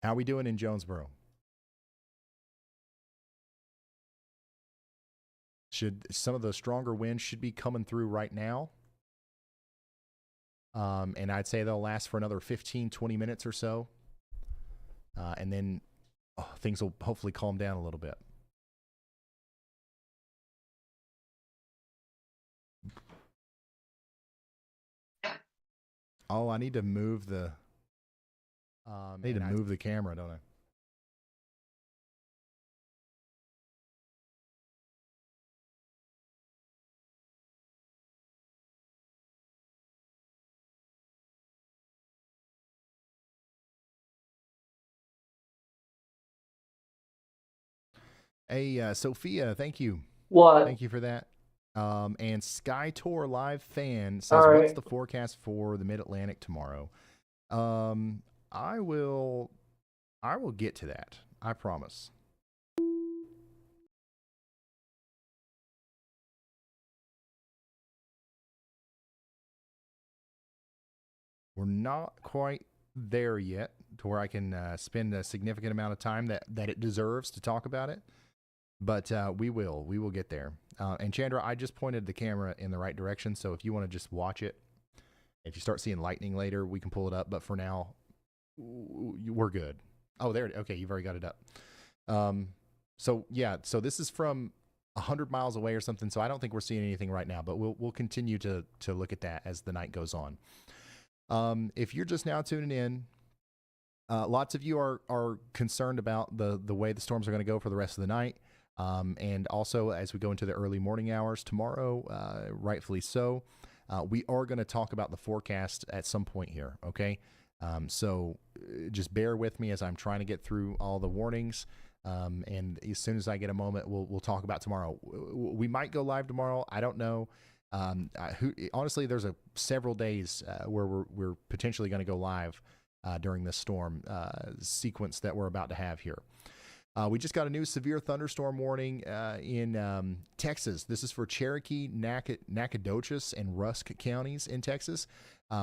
How are we doing in Jonesboro? Some of the stronger winds should be coming through right now. And I'd say they'll last for another 15, 20 minutes or so. And then things will hopefully calm down a little bit. Oh, I need to move the move the camera, don't I? Hey, Sophia, thank you. What? Thank you for that. And Sky Tour Live Fan says, what's the forecast for the Mid-Atlantic tomorrow? I will get to that. I promise. We're not quite there yet to where I can spend a significant amount of time that it deserves to talk about it. But we will get there. And Chandra, I just pointed the camera in the right direction. So if you want to just watch it, if you start seeing lightning later, we can pull it up. But for now, we're good. Oh, there. Okay, you've already got it up. So yeah, so this is from 100 miles away or something. So I don't think we're seeing anything right now. But we'll continue to look at that as the night goes on. If you're just now tuning in, lots of you are concerned about the way the storms are going to go for the rest of the night. And also, as we go into the early morning hours tomorrow, rightfully so, we are going to talk about the forecast at some point here, okay? So just bear with me as I'm trying to get through all the warnings. And as soon as I get a moment, we'll talk about tomorrow. We might go live tomorrow. I don't know. Honestly, there's several days where we're potentially going to go live during this storm sequence that we're about to have here. We just got a new severe thunderstorm warning in Texas. This is for Cherokee, Nacogdoches, and Rusk counties in Texas.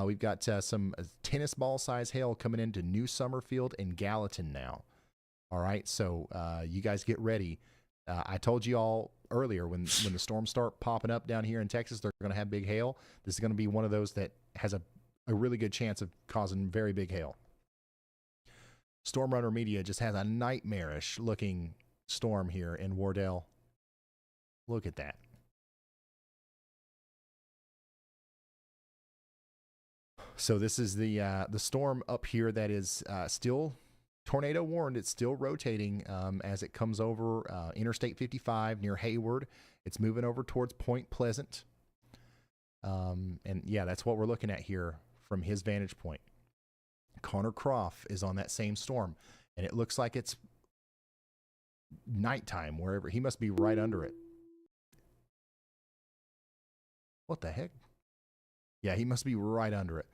We've got some tennis ball size hail coming into New Summerfield and Gallatin now. All right, so you guys get ready. I told you all earlier when the storms start popping up down here in Texas, they're going to have big hail. This is going to be one of those that has a really good chance of causing very big hail. Storm Runner Media just has a nightmarish looking storm here in Wardell. Look at that. So this is the storm up here that is still tornado warned. It's still rotating as it comes over Interstate 55 near Hayward. It's moving over towards Point Pleasant. And yeah, that's what we're looking at here from his vantage point. Connor Croft is on that same storm, and it looks like it's nighttime wherever. He must be right under it. What the heck? Yeah, he must be right under it.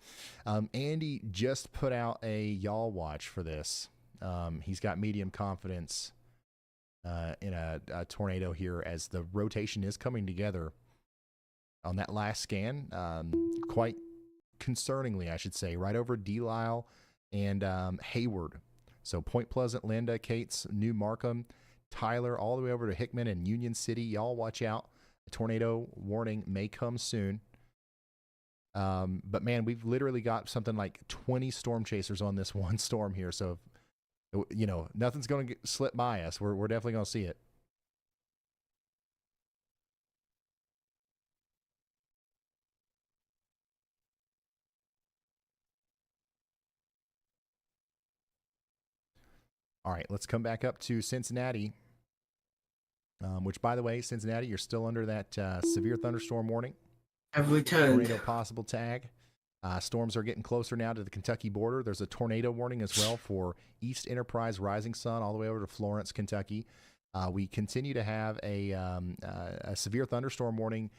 Andy just put out a y'all watch for this. He's got medium confidence in a tornado here as the rotation is coming together on that last scan. Quite concerningly, I should say, right over Delisle and Hayward. So Point Pleasant, Linda, Cates, New Markham, Tyler, all the way over to Hickman and Union City. Y'all watch out. A tornado warning may come soon. But man, we've literally got something like 20 storm chasers on this one storm here. So, you know, nothing's going to slip by us. We're definitely going to see it. All right, let's come back up to Cincinnati, which, by the way, Cincinnati, you're still under that severe thunderstorm warning. Have returned. Tornado possible tag. Storms are getting closer now to the Kentucky border. There's a tornado warning as well for East Enterprise, Rising Sun, all the way over to Florence, Kentucky. We continue to have a severe thunderstorm warning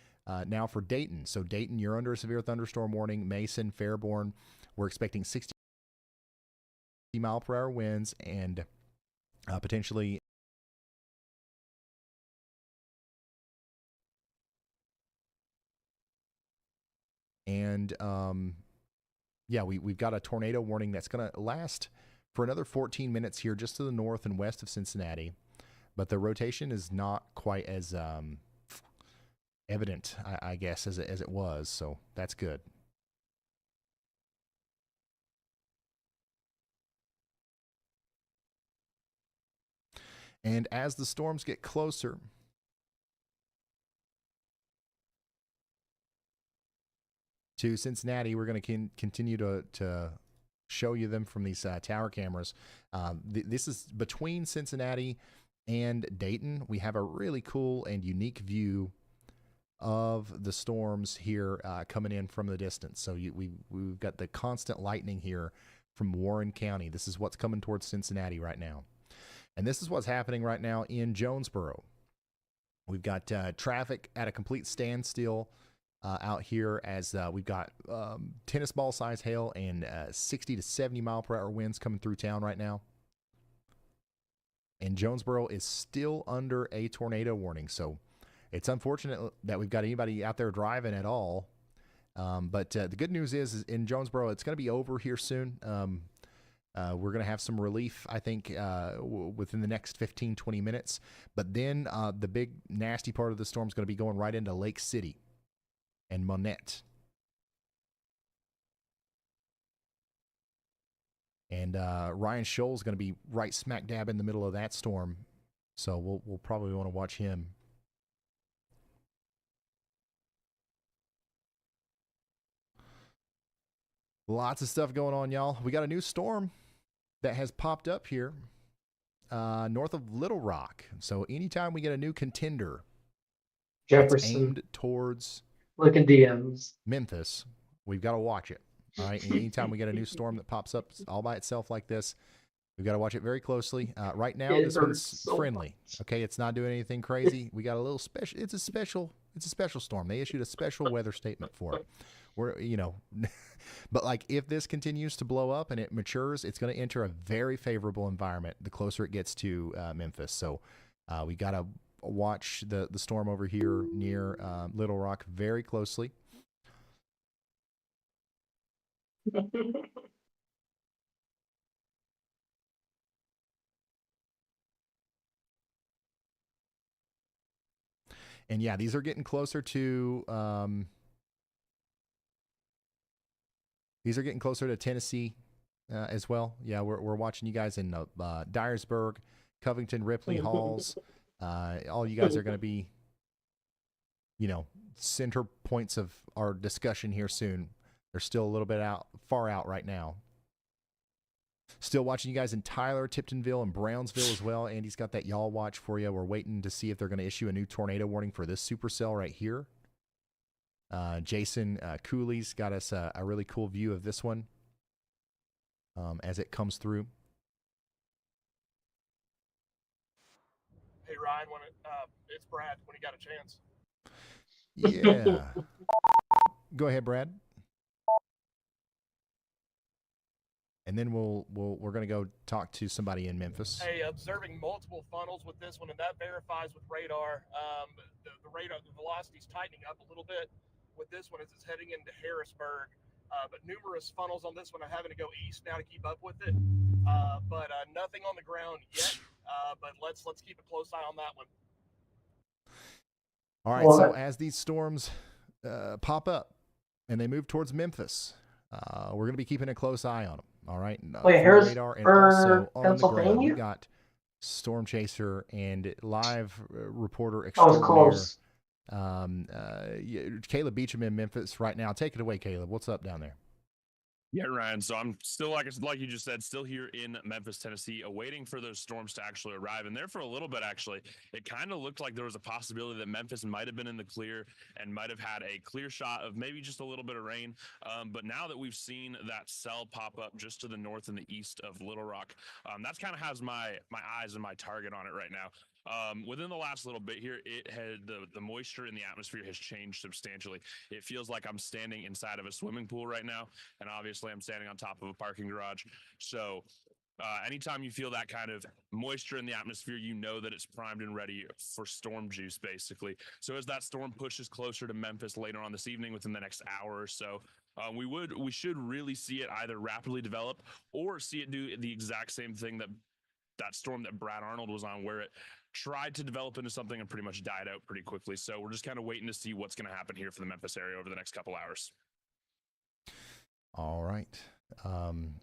now for Dayton. So Dayton, you're under a severe thunderstorm warning. Mason, Fairborn, we're expecting 60 mile per hour winds and potentially yeah, we've got a tornado warning that's going to last for another 14 minutes here just to the north and west of Cincinnati, but the rotation is not quite as evident, I guess, as it was, so that's good. And as the storms get closer, to Cincinnati, we're going to continue to show you them from these tower cameras. This is between Cincinnati and Dayton. We have a really cool and unique view of the storms here coming in from the distance. So we've got the constant lightning here from Warren County. This is what's coming towards Cincinnati right now. And this is what's happening right now in Jonesboro. We've got traffic at a complete standstill out here as we've got tennis ball size hail and 60 to 70 mile per hour winds coming through town right now. And Jonesboro is still under a tornado warning. So it's unfortunate that we've got anybody out there driving at all. But the good news is in Jonesboro, it's going to be over here soon. We're going to have some relief, I think, within the next 15, 20 minutes. But then the big nasty part of the storm is going to be going right into Lake City and Monette. And Ryan Scholl is going to be right smack dab in the middle of that storm. So we'll probably want to watch him. Lots of stuff going on, y'all. We got a new storm that has popped up here north of Little Rock. So anytime we get a new contender Jefferson. aimed towards Look at DMs. Memphis, we've got to watch it. All right. And anytime we get a new storm that pops up all by itself like this, we've got to watch it very closely. Right now, this one's so friendly. Okay, it's not doing anything crazy. We got a little special. It's a special storm. They issued a special weather statement for it. But like if this continues to blow up and it matures, it's going to enter a very favorable environment the closer it gets to Memphis. So we got to watch the storm over here near Little Rock very closely. And yeah, these are getting closer to Tennessee as well. Yeah, we're watching you guys in Dyersburg, Covington, Ripley, Halls. All you guys are going to be, center points of our discussion here soon. They're still a little bit far out right now. Still watching you guys in Tyler, Tiptonville, and Brownsville as well. Andy's got that y'all watch for you. We're waiting to see if they're going to issue a new tornado warning for this supercell right here. Jason Cooley's got us a really cool view of this one as it comes through. Hey Ryan, it's Brad. When you got a chance. Yeah. Go ahead, Brad. And then we're going to go talk to somebody in Memphis. Hey, observing multiple funnels with this one, and that verifies with radar. The radar, the velocity's tightening up a little bit with this one as it's heading into Harrisburg. But numerous funnels on this one. I'm having to go east now to keep up with it. But nothing on the ground yet. But let's keep a close eye on that one. All right. So as these storms pop up and they move towards Memphis, we're going to be keeping a close eye on them. All right. Wait, here's radar and also on Pennsylvania? the ground, we got Storm Chaser and live reporter That was extraordinaire. close. Caleb Beecham in Memphis right now. Take it away, Caleb. What's up down there? Yeah, Ryan. So I'm still, like you just said, still here in Memphis, Tennessee, awaiting for those storms to actually arrive. And there for a little bit, actually, it kind of looked like there was a possibility that Memphis might have been in the clear and might have had a clear shot of maybe just a little bit of rain. But now that we've seen that cell pop up just to the north and the east of Little Rock, that's kind of has my eyes and my target on it right now. Within the last little bit here, it had the moisture in the atmosphere has changed substantially. It feels like I'm standing inside of a swimming pool right now, and obviously I'm standing on top of a parking garage. So anytime you feel that kind of moisture in the atmosphere, you know that it's primed and ready for storm juice, basically. So as that storm pushes closer to Memphis later on this evening, within the next hour or so, we should really see it either rapidly develop or see it do the exact same thing that storm that Brad Arnold was on, where it tried to develop into something and pretty much died out pretty quickly. So we're just kind of waiting to see what's going to happen here for the Memphis area over the next couple hours. All right.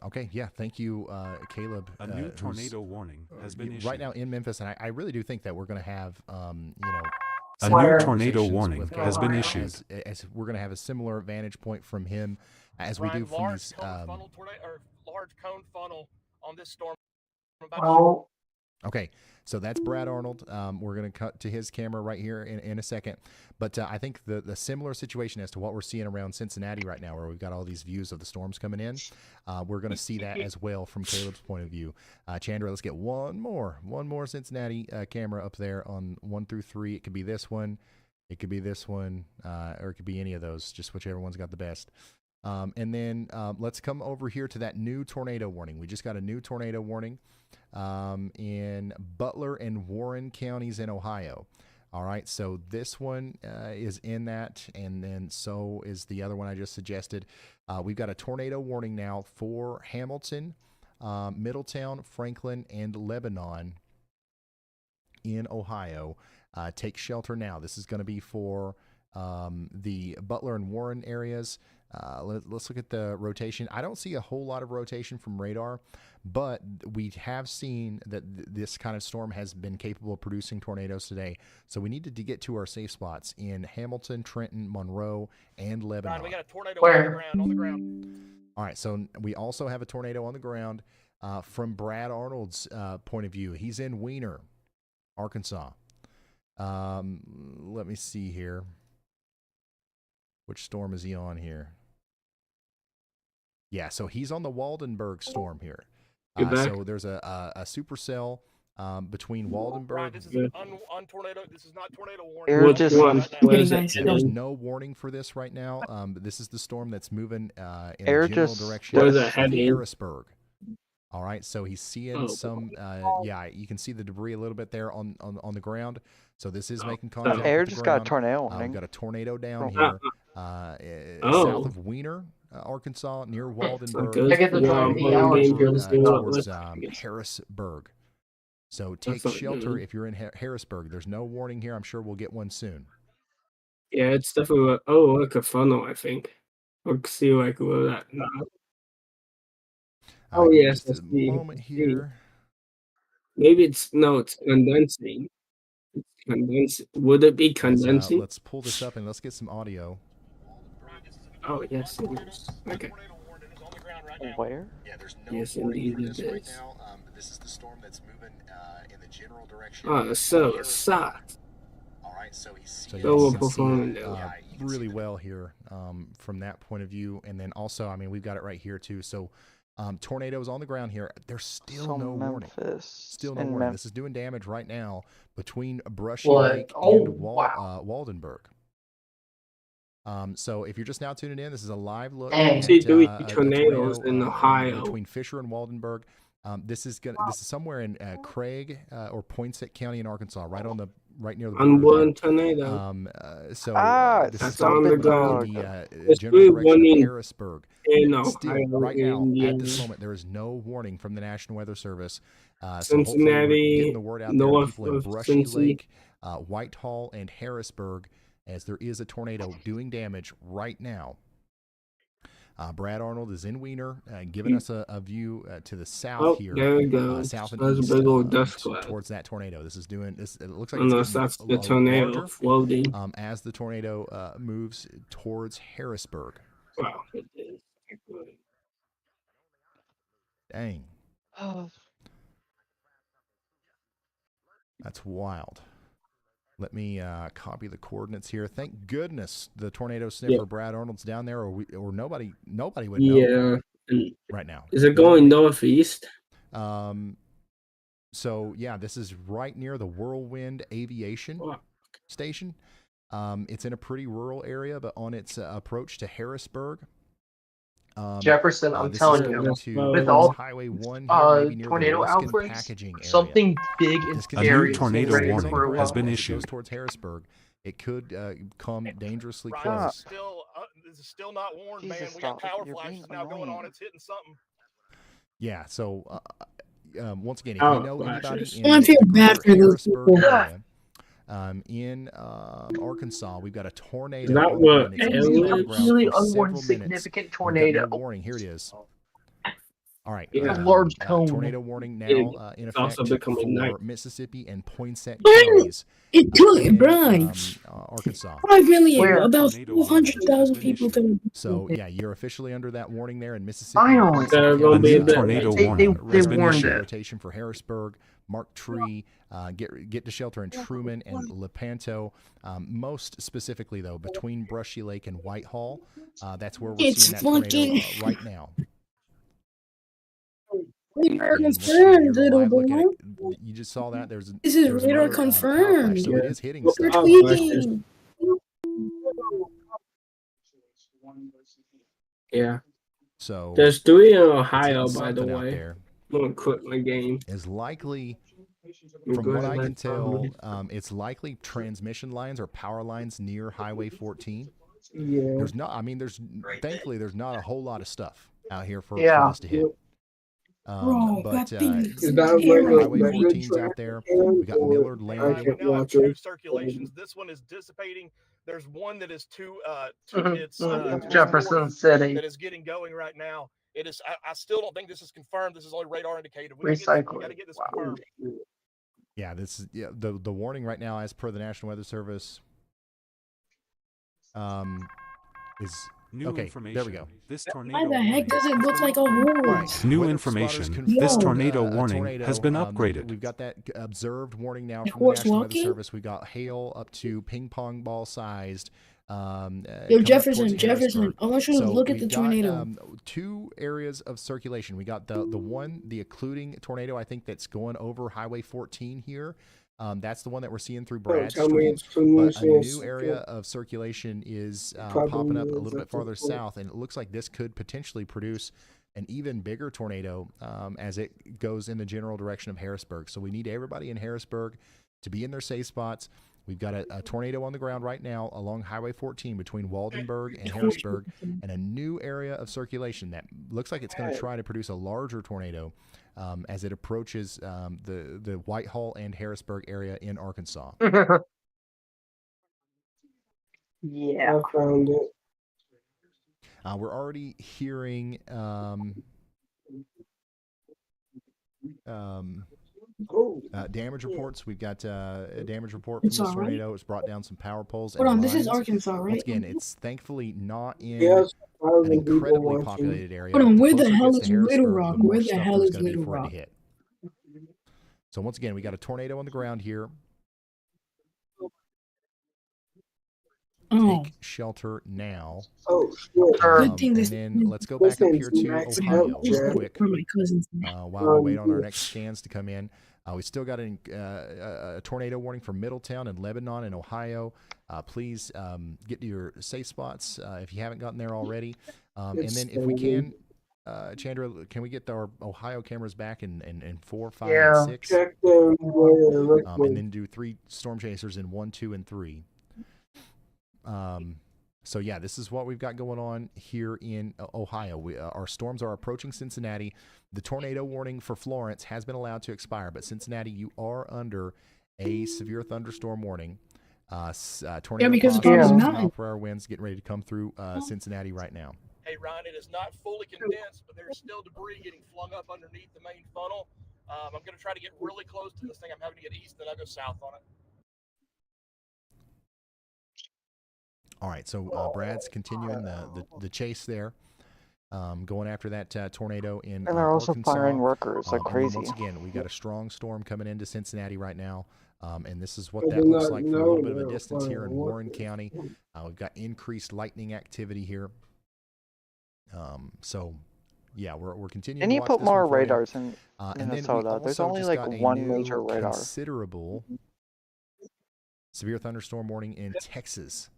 Okay. Yeah. Thank you, Caleb. A new tornado warning has been issued. Right now in Memphis, and I really do think that we're going to have, a new tornado warning has been issued. As we're going to have a similar vantage point from him as Ryan, we do from these. Large cone funnel on this storm. Okay, so that's Brad Arnold. We're going to cut to his camera right here in a second. But I think the similar situation as to what we're seeing around Cincinnati right now, where we've got all these views of the storms coming in, we're going to see that as well from Caleb's point of view. Chandra, let's get one more Cincinnati camera up there on 1 through 3. It could be this one, it could be this one, or it could be any of those, just whichever one's got the best. And then let's come over here to that new tornado warning. We just got a new tornado warning in Butler and Warren counties in Ohio. All right, so this one is in that, and then so is the other one I just suggested. We've got a tornado warning now for Hamilton, Middletown, Franklin, and Lebanon in Ohio. Take shelter now. This is going to be for the Butler and Warren areas. Let's look at the rotation. I don't see a whole lot of rotation from radar, but we have seen that this kind of storm has been capable of producing tornadoes today. So we needed to get to our safe spots in Hamilton, Trenton, Monroe, and Lebanon. Ryan, we got a tornado on the ground. All right, so we also have a tornado on the ground. from Brad Arnold's point of view. He's in Weiner, Arkansas. Let me see here. Which storm is he on here? Yeah, so he's on the Waldenberg storm here. So there's a supercell between Waldenberg. Right, this is on tornado. This is not tornado warning. There's no warning for this right now. This is the storm that's moving in the general direction of Harrisburg. All right, so he's seeing some. Yeah, you can see the debris a little bit there on the ground. So this is making contact. Air with the just ground. got a tornado warning. We've got a tornado down here, south of Weiner, Arkansas, near Waldenberg. I get the Towards Harrisburg. So take shelter if you're in Harrisburg. There's no warning here. I'm sure we'll get one soon. Yeah, it's definitely like a funnel, I think. Or see like what that. Oh yes, just a moment here. Maybe it's condensing. It's condensing. Would it be condensing? Let's pull this up and let's get some audio. Oh yes, it is. Okay. Where? Yeah, there's no warning for this right now. This is the storm that's moving in the general direction. Oh, so it sucks. All right, so he's performing really well here from that point of view, and then also, I mean, we've got it right here too. So. Tornadoes on the ground here. There's still no warning. Still no warning. This is doing damage right now between Brushy Lake and Waldenberg. So if you're just now tuning in, this is a live look at tornadoes in Ohio between Fisher and Waldenberg. This is somewhere in Craig or Poinsett County in Arkansas, right near the border. One tornado. This that's is on the ground. General direction of Harrisburg. Still, right now, at this moment, there is no warning from the National Weather Service. Cincinnati, getting the word out there to people in Brushy Lake, Whitehall, and Harrisburg, as there is a tornado doing damage right now. Brad Arnold is in Weiner, giving us a view to the south here. There we go. South and There's east, a big old dust cloud towards that tornado. This is doing this. It looks like unless that's the tornado floating. As the tornado moves towards Harrisburg. Wow, it is. Dang. That's wild. Let me copy the coordinates here. Thank goodness the tornado sniffer Brad Arnold's down there, or nobody would know. Right now. Is it going northeast? So yeah, this is right near the Whirlwind Aviation Station. It's in a pretty rural area, but on its approach to Harrisburg. Jefferson, I'm telling you, with all Highway 1 tornado outbreaks, something big and scary. A new tornado warning has been issued. Goes towards Harrisburg. It could come dangerously Brian, close. This is still not warned, man. We got power flashes now going on. It's hitting something. Yeah. So once again, if you know anybody in I feel bad for those people. In Arkansas, we've got a tornado. Is that what? Really unwarned significant tornado. No warning. Here it is. All right. A large cone. Tornado warning now in effect for Mississippi and Poinsett Brian, counties. It took Brian. Arkansas. 5 million. About 400,000 people. So yeah, you're officially under that warning there in Mississippi. Finally, a new tornado warning they has been warned issued. it. Rotation for Harrisburg, Mark Tree, get to shelter in Truman and Lepanto. Most specifically, though, between Brushy Lake and Whitehall, that's where we're seeing that tornado right now. Radar confirmed, little boy. You just saw that. This is radar confirmed. So it is hitting We're stuff. tweaking. Yeah. So there's 3 in Ohio, by the something out way. there I'm gonna quit my game. is likely, from what I can tell, it's likely transmission lines or power lines near Highway 14. Yeah. Thankfully there's not a whole lot of stuff out here for us to hit. But that Highway 14's out there. We got Millard Landing. We now have 2 circulations. This one is dissipating. There's one that is it's Jefferson City that is getting going right now. It is. I still don't think this is confirmed. This is only radar indicated. We recycling. got to get this confirmed. Yeah, this is the warning right now, as per the National Weather Service, is New Okay, information. there we go. This Why tornado the heck warning does it has look been like a upgraded. horse? New Weather information. spotters This confirmed, tornado a warning tornado. has been upgraded. We've got that observed warning now A from the horse National Weather walking? Service. We got hail up to ping pong ball sized. Yo, Coming up towards Jefferson, Harrisburg. I want you to So look at we've the got, tornado. two areas of circulation. We got the occluding tornado, I think, that's going over Highway 14 here. That's the one that we're seeing through Brad's tell me stream. it's too much, But a yes. new area of circulation is Probably popping up a is little bit at the farther point. south, and it looks like this could potentially produce an even bigger tornado as it goes in the general direction of Harrisburg. So we need everybody in Harrisburg to be in their safe spots. We've got a tornado on the ground right now along Highway 14 between Waldenburg and Harrisburg, and a new area of circulation that looks like it's going to try to produce a larger tornado as it approaches the Whitehall and Harrisburg area in Arkansas. Yeah. I found it. We're already hearing damage reports. We've got a damage report from It's this all right. tornado. It's brought down some power poles. Hold and on, this is lines. Arkansas, right? Once again, it's thankfully not in Yes, an 1,000 people incredibly watching. populated area. Hold on, The where the closer it hell gets is to Little Harrisburg, Rock? the more Where the stuff hell there's is gonna be Little for it to Rock? hit. So once again, we got a tornado on the ground here. Oh, Take shelter now. Oh, shit. good thing And this. then let's go back up Listen here to to Max Ohio Help, real Jack. quick For my cousins. while we wait on our next scans to come in. We still got a tornado warning for Middletown and Lebanon in Ohio. Please get to your safe spots if you haven't gotten there already. And then if we can, Chandra, can we get our Ohio cameras back in 4, 5, Yeah. and 6? Check them. And then do 3 storm chasers in 1, 2, and 3. So yeah, this is what we've got going on here in Ohio. Our storms are approaching Cincinnati. The tornado warning for Florence has been allowed to expire, but Cincinnati, you are under a severe thunderstorm warning. Tornado because it's on the 60 mountain. mile per hour winds getting ready to come through Cincinnati right now. Hey, Ryan, it is not fully condensed, but there's still debris getting flung up underneath the main funnel. I'm going to try to get really close to this thing. I'm having to get east, then I'll go south on it. All right, so Brad's continuing the chase there, going after that tornado in And they're also Arkansas. firing workers like And then crazy. once again, we got a strong storm coming into Cincinnati right now, and this is what I that did looks not like from a know little bit of they a were distance here in firing Warren workers. County. We've got increased lightning activity here. So, yeah, we're continuing. And to you watch put this more one for you. radars in And then we Minnesota. There's also only just like got a one new major radar. considerable severe thunderstorm warning in Texas.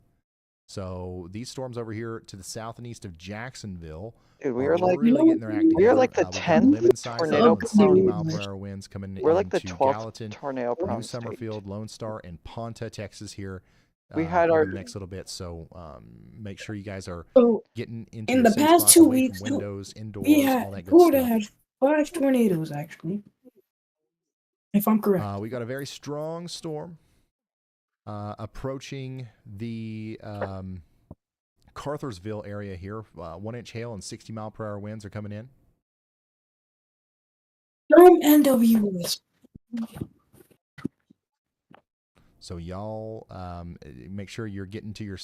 So these storms over here to the south and east of Jacksonville Dude, we are like really getting their act we are together. like the We've got 10th lemon-sized tornado and 70 prone. mile per hour winds coming We're like the into 12th Gallatin, tornado New prone state. Summerfield, Lone Star, and Ponta, Texas here. We had over our the next little bit. So make sure you guys are So, getting into in your the safe past spots, 2 away weeks, from windows, indoors, we all had that good Florida stuff. had 5 tornadoes actually, if I'm correct. We got a very strong storm approaching the Cartersville area here. 1-inch hail and 60 mile per hour winds are coming in. From NWS. So y'all make sure you're getting to your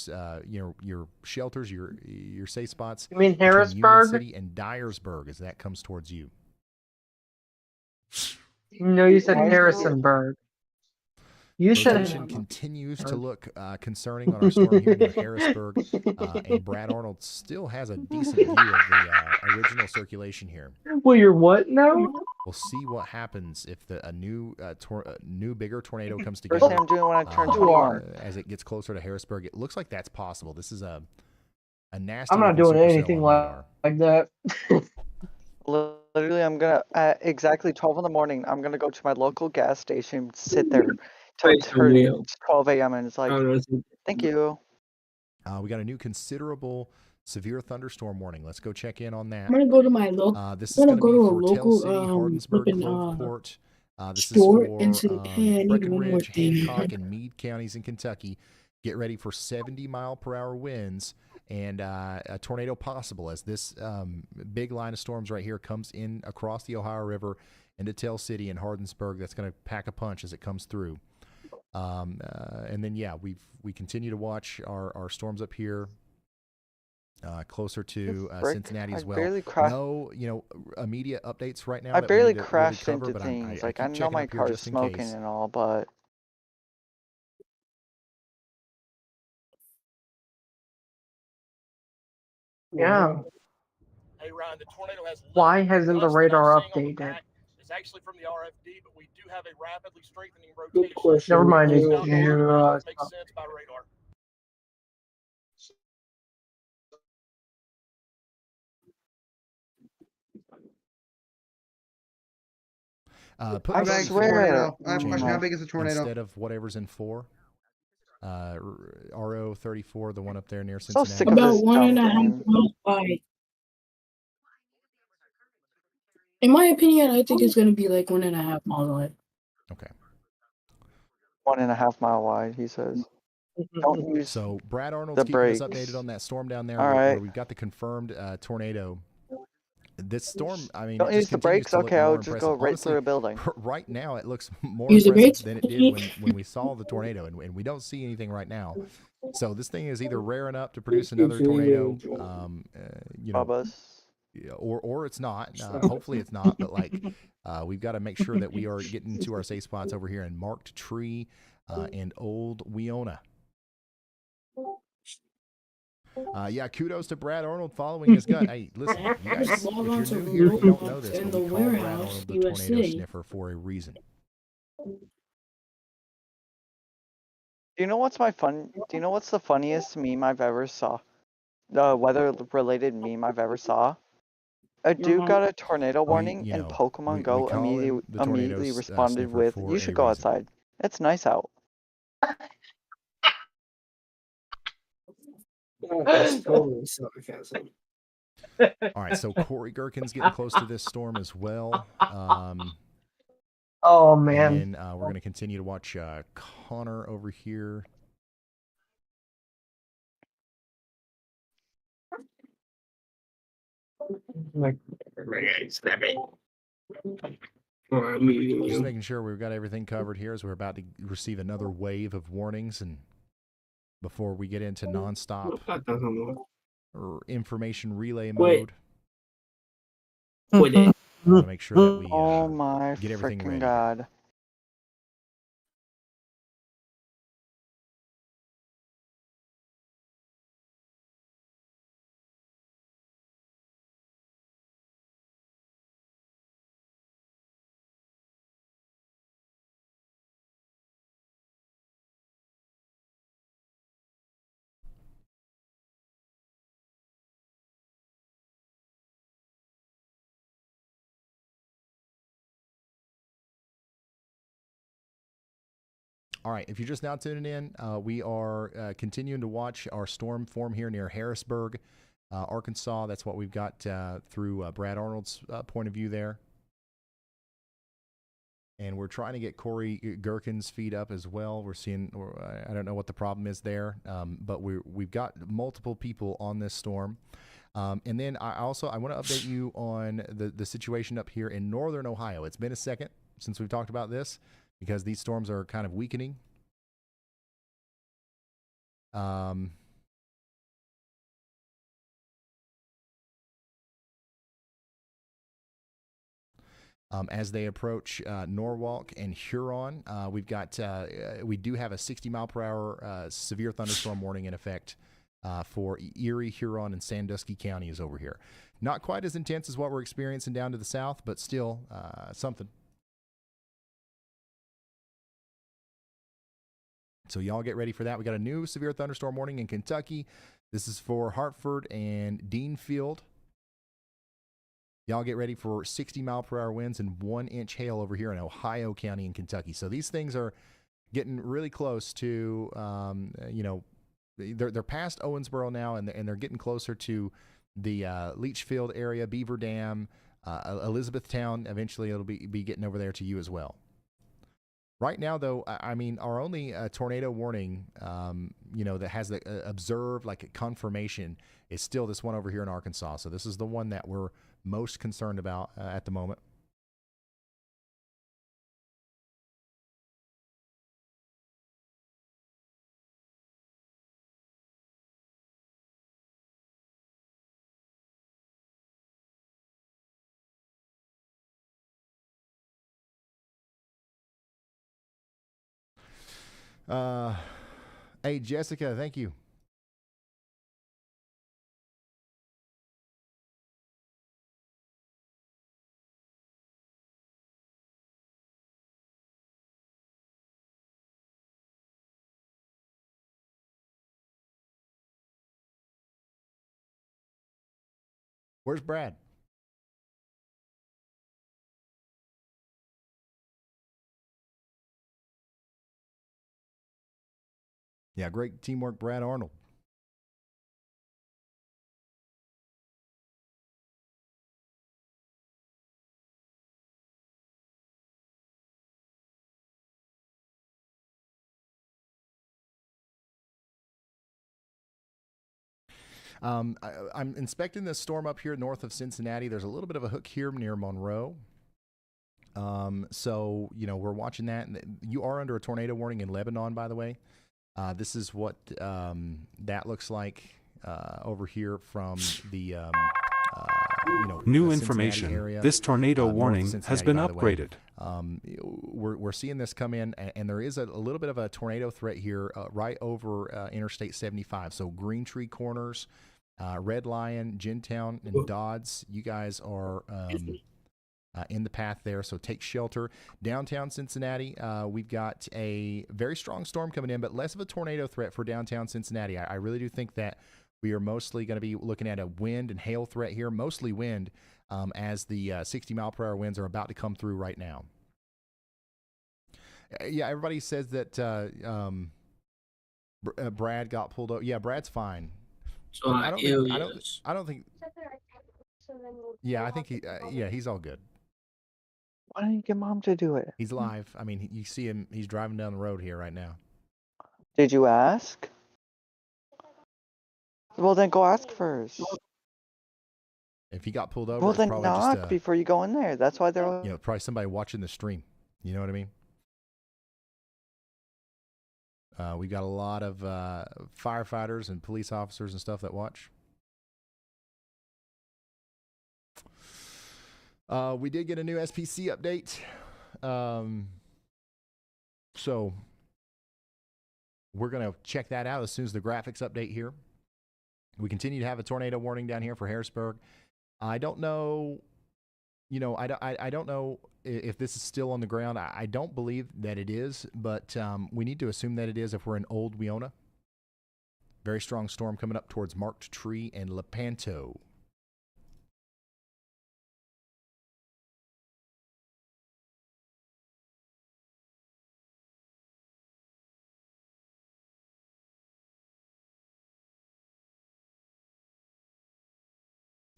shelters, your safe spots. You mean between Union Harrisburg? City and Dyersburg as that comes towards you. No, you said Harrisonburg. You Rotation said continues to look concerning on our storm here near Harrisburg, and Brad Arnold still has a decent view of the original circulation here. Well, you're what now? We'll see what happens if a new bigger tornado comes First together. thing I'm doing when I turn 21. As it gets closer to Harrisburg, it looks like that's possible. This is a nasty. I'm not looking doing supercell anything on like radar. that. Literally, I'm gonna at exactly 12 in the morning. I'm gonna go to my local gas station, sit there till Face the wheel. 12 a.m. and it's like, thank you. We got a new considerable severe thunderstorm warning. Let's go check in on that. I'm gonna go to my local. This I'm is gonna going go to to be a for Tell local City, Hardinsburg, flipping Cloveport. This store is for and say, hey, I need one more Breckenridge, thing. Hancock, and Meade counties in Kentucky. Get ready for 70 mile per hour winds and a tornado possible as this big line of storms right here comes in across the Ohio River into Tell City and Hardinsburg. That's going to pack a punch as it comes through. And then, yeah, we continue to watch our storms up here closer to Frick, Cincinnati as I well. barely crashed. No, immediate updates right now. I that we barely need to really crashed cover, into but things. I Like, I keep know checking my up here car's just in smoking case. and all, but Yeah. Hey Ryan, the tornado has Why lifted. hasn't the Dust that I'm radar seeing on the updated? back is actually from the RFD, but we do have a rapidly strengthening Good rotation. question. Never mind. Just You, out north you, of it makes sense by radar. Put I in 34 swear. I have a question. How big is the tornado? instead of whatever's in 4. RO 34, the one up there near So Cincinnati. sick of About this one and dumb a half game. miles wide. In my opinion, I think it's gonna be like 1.5 miles wide. Okay. 1.5 mile wide, he says. Don't use So Brad Arnold's the keeping us brakes. updated on that storm down there, All where right. we've got the confirmed tornado. This storm, I mean, Don't it use just the continues brakes? to look Okay, more I'll just impressive. go right Honestly, through a building. right now it looks more Use the impressive brakes? than it did when we saw the tornado, and we don't see anything right now. So this thing is either raring up to produce another tornado, Bubba's. or it's not. Hopefully it's not, but we've got to make sure that we are getting to our safe spots over here in Marked Tree and Old Weona. Yeah, kudos to Brad Arnold following his gut. Hey, listen, you guys, if Log you're on to new here and you don't know Roblox this, and but we the call Brad Warehouse Arnold the tornado USA. sniffer for a reason. Do you know what's the funniest meme I've ever saw? The weather-related meme I've ever saw? A dude got a tornado warning, and Pokemon Go call him immediately the tornado immediately responded sniffer with, for "You a should go reason." outside. It's nice out." That's totally sarcasm. All right, so Corey Gherkin's getting close to this storm as well. Oh man. And then we're going to continue to watch Connor over here. Just making sure we've got everything covered here as we're about to receive another wave of warnings, and before we get into nonstop or information relay mode. Wait. I want to make sure that we oh my get everything freaking ready. god. All right, if you're just now tuning in, we are continuing to watch our storm form here near Harrisburg, Arkansas. That's what we've got through Brad Arnold's point of view there. And we're trying to get Corey Gherkin's feed up as well. We're seeing, I don't know what the problem is there, but we've got multiple people on this storm. And then I want to update you on the situation up here in northern Ohio. It's been a second since we've talked about this, because these storms are kind of weakening. As they approach Norwalk and Huron, we do have a 60-mile-per-hour severe thunderstorm warning in effect for Erie, Huron, and Sandusky counties over here. Not quite as intense as what we're experiencing down to the south, but still something. So y'all get ready for that. We got a new severe thunderstorm warning in Kentucky. This is for Hartford and Deanfield. Y'all get ready for 60-mile-per-hour winds and 1-inch hail over here in Ohio County in Kentucky. So these things are getting really close to, they're past Owensboro now, and they're getting closer to the Leachfield area, Beaver Dam, Elizabethtown. Eventually, it'll be getting over there to you as well. Right now, though, I mean, our only tornado warning, that has the observed, like a confirmation, is still this one over here in Arkansas. So this is the one that we're most concerned about at the moment. Hey, Jessica, thank you. Where's Brad? Yeah, great teamwork, Brad Arnold. I'm inspecting this storm up here north of Cincinnati. There's a little bit of a hook here near Monroe. So, you know, we're watching that. You are under a tornado warning in Lebanon, by the way. This is what that looks like over here from the new information. Area. This tornado warning has been upgraded. We're seeing this come in, and there is a little bit of a tornado threat here right over Interstate 75. So Green Tree Corners, Red Lion, Gintown, and Dodds. You guys are in the path there, so take shelter. Downtown Cincinnati, we've got a very strong storm coming in, but less of a tornado threat for downtown Cincinnati. I really do think that we are mostly going to be looking at a wind and hail threat here, mostly wind, as the 60-mile-per-hour winds are about to come through right now. Yeah, everybody says that Brad got pulled over. Yeah, Brad's fine. So I don't think. Yeah, I think he's all good. Why don't you get Mom to do it? He's live. I mean, you see him. He's driving down the road here right now. Did you ask? Well, then go ask first. If he got pulled over, well, then probably knock just, before you go in there. That's why they're. You know, probably somebody watching the stream. You know what I mean? We got a lot of firefighters and police officers and stuff that watch. We did get a new SPC update. So we're going to check that out as soon as the graphics update here. We continue to have a tornado warning down here for Harrisburg. I don't know, I don't know if this is still on the ground. I don't believe that it is, but we need to assume that it is if we're in Old Weona. Very strong storm coming up towards Marked Tree and Lepanto.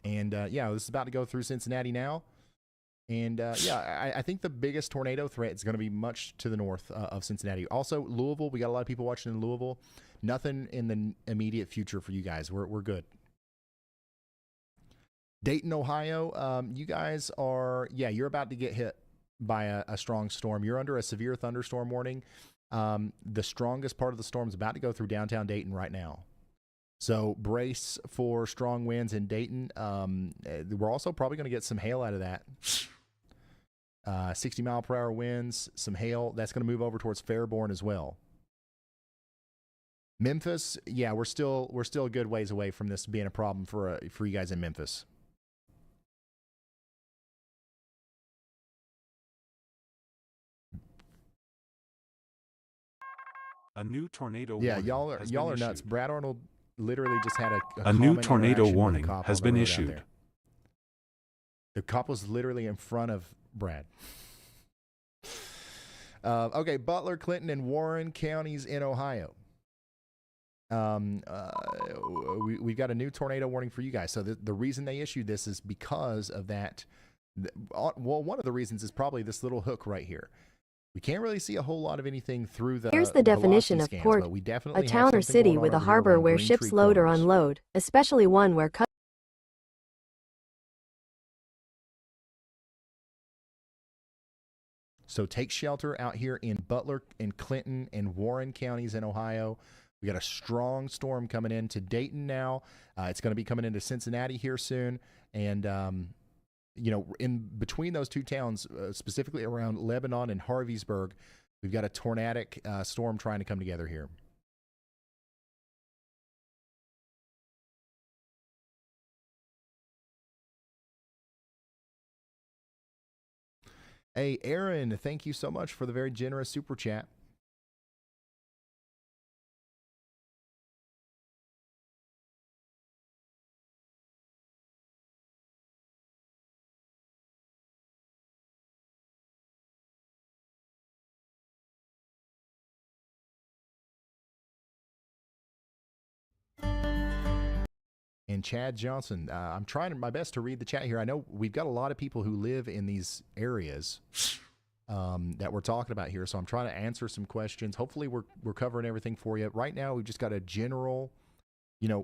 And yeah, this is about to go through Cincinnati now. And yeah, I think the biggest tornado threat is going to be much to the north of Cincinnati. Also, Louisville, we got a lot of people watching in Louisville. Nothing in the immediate future for you guys. We're good. Dayton, Ohio, you guys are, yeah, you're about to get hit by a strong storm. You're under a severe thunderstorm warning. The strongest part of the storm is about to go through downtown Dayton right now. So brace for strong winds in Dayton. We're also probably going to get some hail out of that. 60-mile-per-hour winds, some hail. That's going to move over towards Fairborn as well. Memphis, yeah, we're still a good ways away from this being a problem for you guys in Memphis. A new tornado warning. Yeah, y'all are nuts. Brad Arnold literally just had a new tornado warning has been issued. The cop was literally in front of Brad. Okay, Butler, Clinton, and Warren counties in Ohio. We've got a new tornado warning for you guys. So the reason they issued this is because of that. Well, one of the reasons is probably this little hook right here. We can't really see a whole lot of anything through the. Here's the definition of port: a town or city with a harbor where ships load or unload, especially one where. So take shelter out here in Butler and Clinton and Warren counties in Ohio. We got a strong storm coming into Dayton now. It's going to be coming into Cincinnati here soon. And, in between those two towns, specifically around Lebanon and Harveysburg, We've got a tornadic storm trying to come together here. Hey, Aaron, thank you so much for the very generous super chat. And Chad Johnson, I'm trying my best to read the chat here. I know we've got a lot of people who live in these areas that we're talking about here, so I'm trying to answer some questions. Hopefully, we're covering everything for you. Right now, we've just got a general,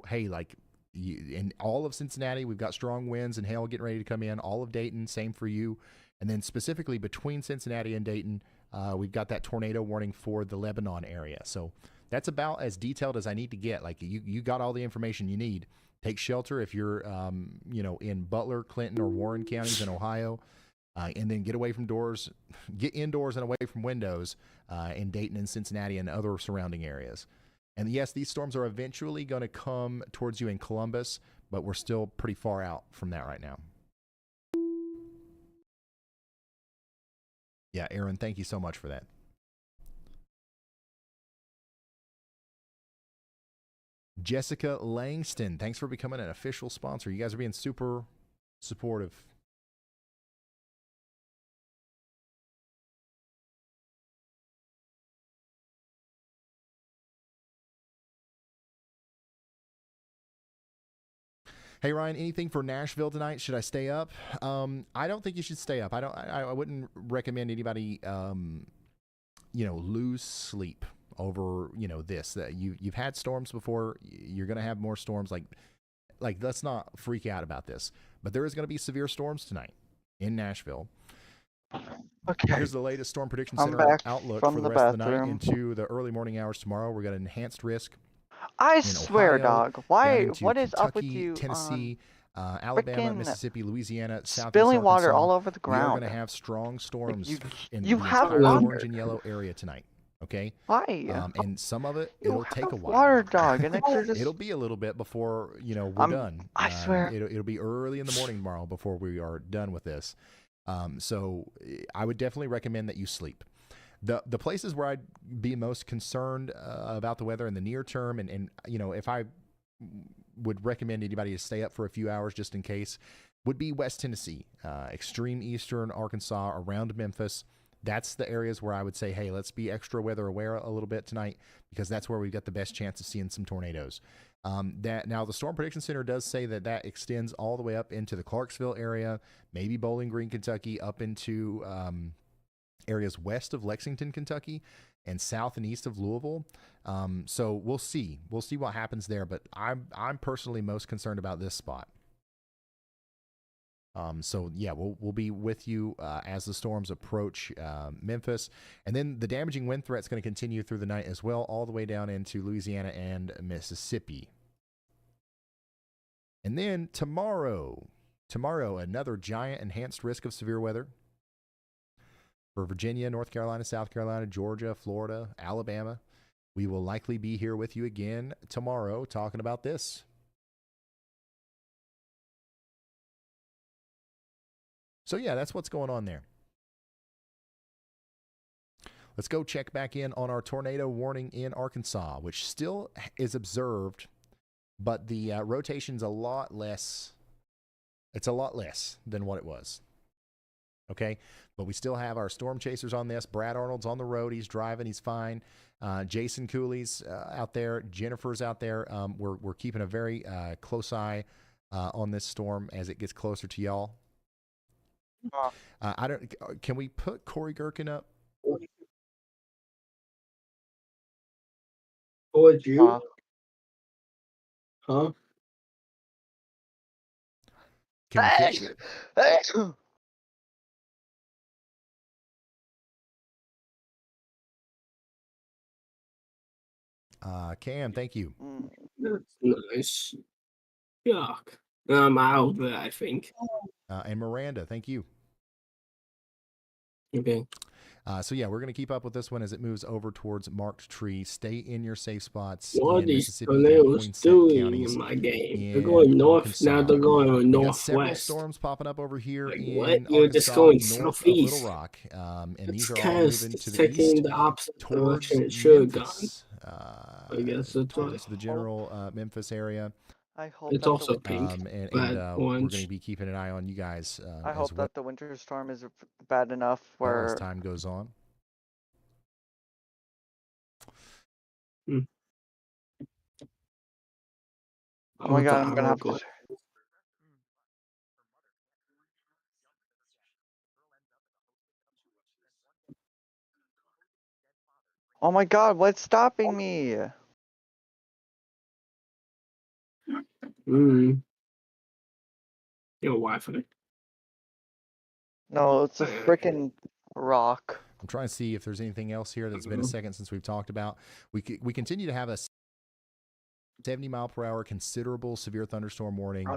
hey, like in all of Cincinnati, we've got strong winds and hail getting ready to come in. All of Dayton, same for you. And then specifically between Cincinnati and Dayton, we've got that tornado warning for the Lebanon area. So that's about as detailed as I need to get. Like you got all the information you need. Take shelter if you're, in Butler, Clinton, or Warren counties in Ohio, and then get away from doors, get indoors and away from windows in Dayton and Cincinnati and other surrounding areas. And yes, these storms are eventually going to come towards you in Columbus, but we're still pretty far out from that right now. Yeah, Aaron, thank you so much for that. Jessica Langston, thanks for becoming an official sponsor. You guys are being super supportive. Hey Ryan, anything for Nashville tonight? Should I stay up? I don't think you should stay up. I wouldn't recommend anybody lose sleep over this. That you've had storms before. You're going to have more storms. Like let's not freak out about this. But there is going to be severe storms tonight in Nashville. Okay. Here's the latest Storm Prediction Center outlook for the rest of the night into the early morning hours tomorrow. We've got an enhanced risk. I swear, Ohio, dog. Why? Kentucky, What is up with you? Tennessee, Alabama, Mississippi, Louisiana, spilling water all over the ground. We're going to have strong storms in the orange and yellow area tonight. Okay. Why? And some of it, it'll take a while. Water, dog, and it'll be a little bit before we're done. I swear. It'll be early in the morning tomorrow before we are done with this. So I would definitely recommend that you sleep. The places where I'd be most concerned about the weather in the near term, and if I would recommend anybody to stay up for a few hours just in case, would be West Tennessee, extreme eastern Arkansas, around Memphis. That's the areas where I would say, hey, let's be extra weather aware a little bit tonight, because that's where we've got the best chance of seeing some tornadoes. Now the Storm Prediction Center does say that extends all the way up into the Clarksville area, maybe Bowling Green, Kentucky, up into areas west of Lexington, Kentucky, and south and east of Louisville. So we'll see what happens there. But I'm personally most concerned about this spot. So yeah, we'll be with you as the storms approach Memphis, and then the damaging wind threat is going to continue through the night as well, all the way down into Louisiana and Mississippi. And then tomorrow, another giant enhanced risk of severe weather for Virginia, North Carolina, South Carolina, Georgia, Florida, Alabama. We will likely be here with you again tomorrow talking about this. So yeah, that's what's going on there. Let's go check back in on our tornado warning in Arkansas, which still is observed, but the rotation's a lot less. It's a lot less than what it was. Okay, but we still have our storm chasers on this. Brad Arnold's on the road. He's driving. He's fine. Jason Cooley's out there. Jennifer's out there. We're keeping a very close eye on this storm as it gets closer to y'all. Can we put Corey Gherkin up? Would you? Huh? Can we fix it? Cam, thank you. That's nice. Yuck. I'm out there, I think. And Miranda, thank you. Okay. So yeah, we're going to keep up with this one as it moves over towards Marked Tree. Stay in your safe spots What are in these Mississippi and tornadoes Poinsett doing counties. in my game? They're In going north, Arkansas. now they're going We got several northwest. storms popping up over here Like, in what? You're just Arkansas, going north of Little southeast. Rock, and It's these are all kind of moving to the taking east the opposite towards direction it should have gone. Memphis. I guess that's Towards why. the general Memphis area. I hope It's that also the, pink, and but we're orange. going to be keeping an eye on you guys I as hope well that the winter storm is bad enough as where time goes on. Hmm. Oh my god, I'm gonna have to. Oh my god, what's stopping me? Your Wi-Fi. No, it's a freaking rock. I'm trying to see if there's anything else here that's been a second since we've talked about. We continue to have a 70-mile-per-hour considerable severe thunderstorm warning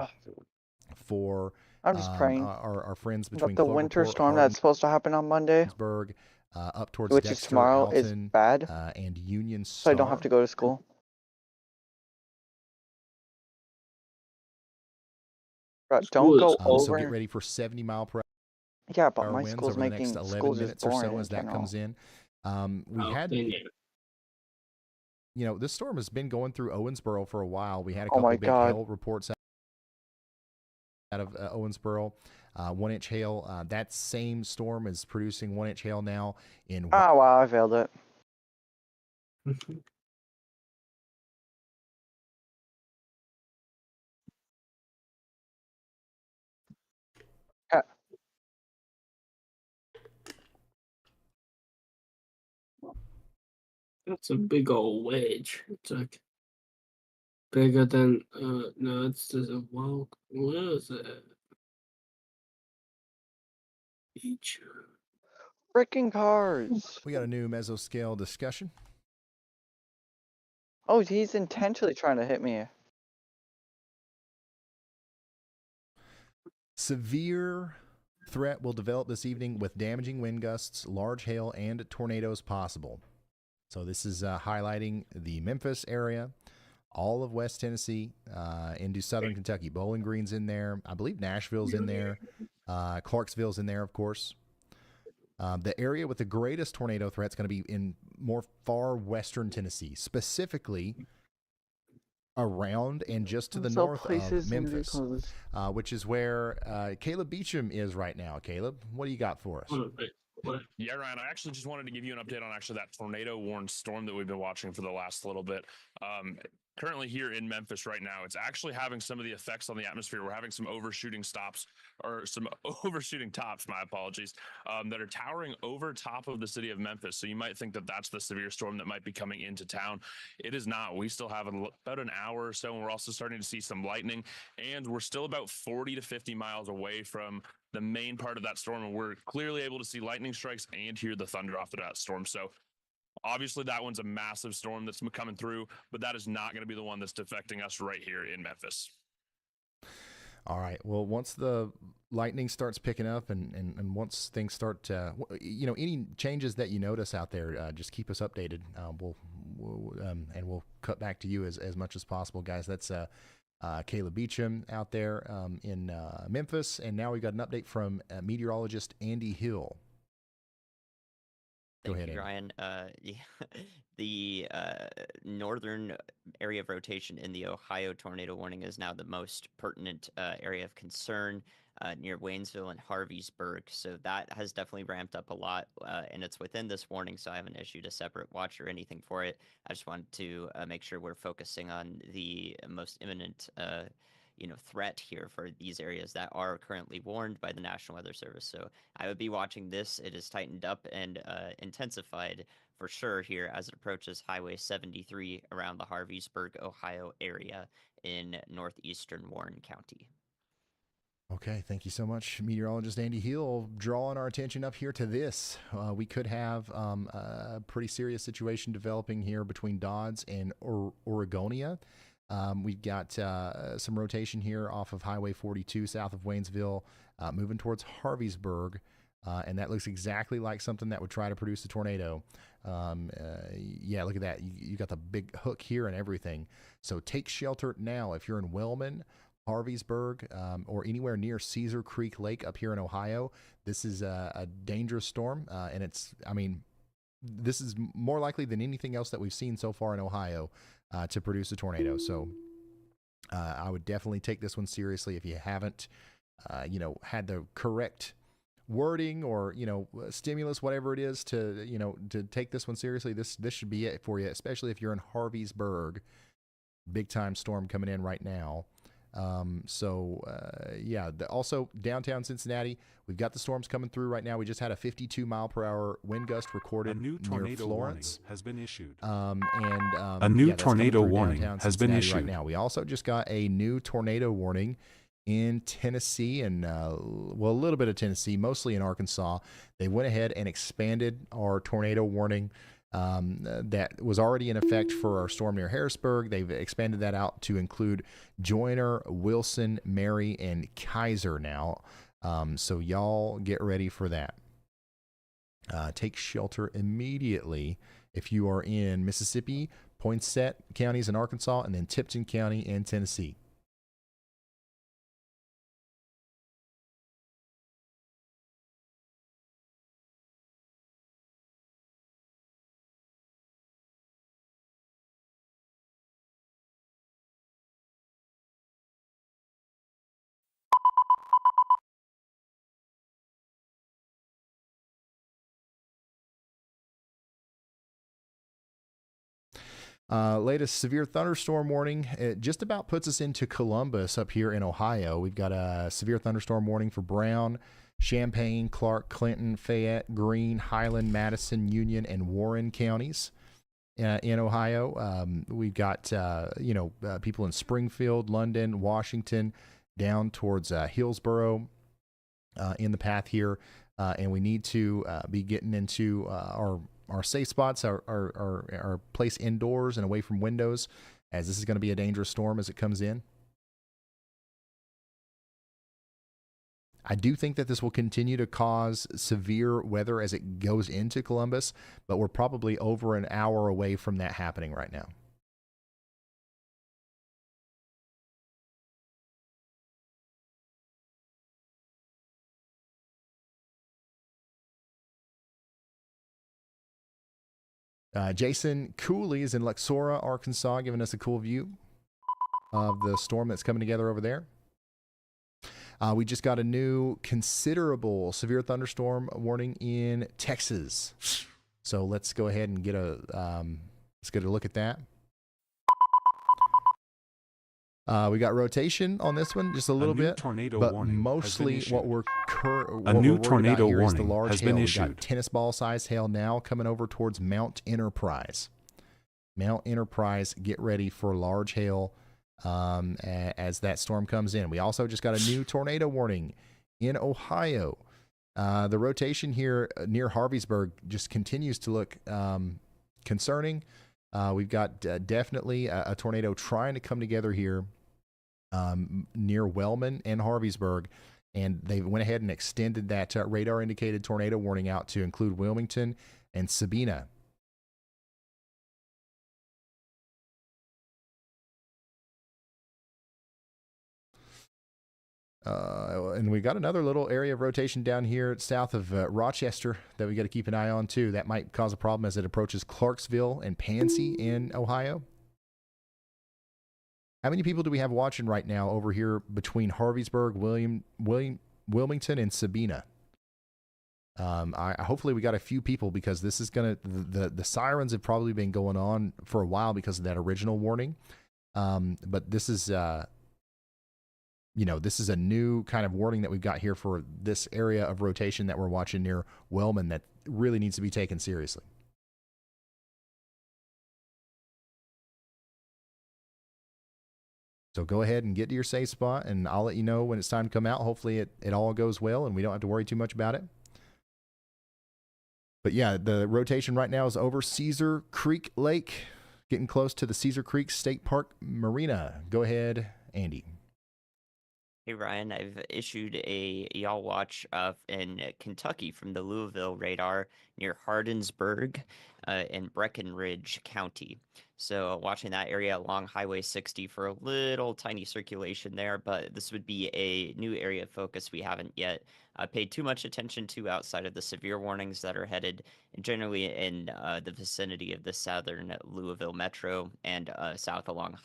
for I'm just praying. Our friends between the winter storm that's supposed to happen on Monday, up towards which Dexter, is tomorrow, Alton, is bad. And Union Star. So I don't have to go to school. But don't go over. So get ready for 70-mile-per-hour. Yeah, but my winds school's over the making next 11 school just minutes or boring so in as that general. comes in. We had, this storm has been going through Owensboro for a while. We had a couple big hail reports out of Owensboro. 1-inch hail. That same storm is producing 1-inch hail now in. Oh wow, I failed it. That's a big old wedge. It's like bigger than no, it's just a wild. What is it? Each. Freaking cars. We got a new mesoscale discussion. Oh, he's intentionally trying to hit me. Severe threat will develop this evening with damaging wind gusts, large hail, and tornadoes possible. So this is highlighting the Memphis area, all of West Tennessee, into southern Kentucky. Bowling Green's in there. I believe Nashville's in there. Clarksville's in there, of course. The area with the greatest tornado threat is going to be in more far western Tennessee, specifically around and just to the north of Memphis, which is where Caleb Beecham is right now. Caleb, what do you got for us? Yeah, Ryan, I actually just wanted to give you an update on that tornado warned storm that we've been watching for the last little bit. Currently here in Memphis right now, it's actually having some of the effects on the atmosphere. We're having some overshooting tops, my apologies, that are towering over top of the city of Memphis. So you might think that that's the severe storm that might be coming into town. It is not. We still have about an hour or so, and we're also starting to see some lightning, and we're still about 40 to 50 miles away from the main part of that storm, and we're clearly able to see lightning strikes and hear the thunder off of that storm. So obviously that one's a massive storm that's coming through, but that is not going to be the one that's affecting us right here in Memphis. All right. Well, once the lightning starts picking up and once things start to, any changes that you notice out there, just keep us updated. We'll cut back to you as much as possible, guys. That's Caleb Beecham out there in Memphis. And now we've got an update from meteorologist Andy Hill. Go ahead, Ryan. The northern area of rotation in the Ohio tornado warning is now the most pertinent area of concern near Waynesville and Harveysburg. So that has definitely ramped up a lot, and it's within this warning, so I haven't issued a separate watch or anything for it. I just wanted to make sure we're focusing on the most imminent threat here for these areas that are currently warned by the National Weather Service. So I would be watching this. It is tightened up and intensified for sure here as it approaches Highway 73 around the Harveysburg, Ohio area in northeastern Warren County. Okay, thank you so much, meteorologist Andy Hill, drawing our attention up here to this. We could have a pretty serious situation developing here between Dodds and Oregonia. We've got some rotation here off of Highway 42 south of Waynesville, moving towards Harveysburg. and that looks exactly like something that would try to produce a tornado. Yeah, look at that. You got the big hook here and everything. So take shelter now if you're in Wellman, Harveysburg, or anywhere near Caesar Creek Lake up here in Ohio. This is a dangerous storm, and this is more likely than anything else that we've seen so far in Ohio to produce a tornado. So I would definitely take this one seriously if you haven't, had the correct wording or stimulus, whatever it is, to take this one seriously. This should be it for you, especially if you're in Harveysburg. Big time storm coming in right now. Also downtown Cincinnati, we've got the storms coming through right now. We just had a 52 mile per hour wind gust recorded. A new tornado warning has been issued. A new tornado warning has been issued right now. We also just got a new tornado warning in Tennessee and a little bit of Tennessee, mostly in Arkansas. They went ahead and expanded our tornado warning that was already in effect for our storm near Harrisburg. They've expanded that out to include Joyner, Wilson, Mary, and Kaiser now. So y'all get ready for that. Take shelter immediately if you are in Mississippi, Poinsett counties in Arkansas, and then Tipton County in Tennessee. Latest severe thunderstorm warning. It just about puts us into Columbus up here in Ohio. We've got a severe thunderstorm warning for Brown, Champaign, Clark, Clinton, Fayette, Greene, Highland, Madison, Union, and Warren counties in Ohio. We've got, people in Springfield, London, Washington, down towards Hillsborough in the path here. And we need to be getting into our safe spots, our place indoors and away from windows, as this is going to be a dangerous storm as it comes in. I do think that this will continue to cause severe weather as it goes into Columbus, but we're probably over an hour away from that happening right now. Jason Cooley is in Luxora, Arkansas, giving us a cool view of the storm that's coming together over there. We just got a new considerable severe thunderstorm warning in Texas. So let's go ahead and get let's get a look at that. We got rotation on this one just a little bit, but mostly what we're tornado warning is the large has hail. been We issued. got tennis ball sized hail now coming over towards Mount Enterprise. Mount Enterprise, get ready for large hail as that storm comes in. We also just got a new tornado warning in Ohio. The rotation here near Harveysburg just continues to look concerning. We've got definitely a tornado trying to come together here near Wellman and Harveysburg, and they went ahead and extended that radar indicated tornado warning out to include Wilmington and Sabina. And we got another little area of rotation down here south of Rochester that we got to keep an eye on too. That might cause a problem as it approaches Clarksville and Pansy in Ohio. How many people do we have watching right now over here between Harveysburg, Wilmington, and Sabina? Hopefully we got a few people, because this is gonna the sirens have probably been going on for a while because of that original warning. But this is this is a new kind of warning that we've got here for this area of rotation that we're watching near Wellman that really needs to be taken seriously. So go ahead and get to your safe spot, and I'll let you know when it's time to come out. Hopefully it all goes well and we don't have to worry too much about it. But yeah, the rotation right now is over Caesar Creek Lake, getting close to the Caesar Creek State Park Marina. Go ahead, Andy. Hey Ryan, I've issued a y'all watch in Kentucky from the Louisville radar near Hardinsburg in Breckinridge County. So watching that area along Highway 60 for a little tiny circulation there, but this would be a new area of focus we haven't yet paid too much attention to outside of the severe warnings that are headed generally in the vicinity of the southern Louisville metro and south along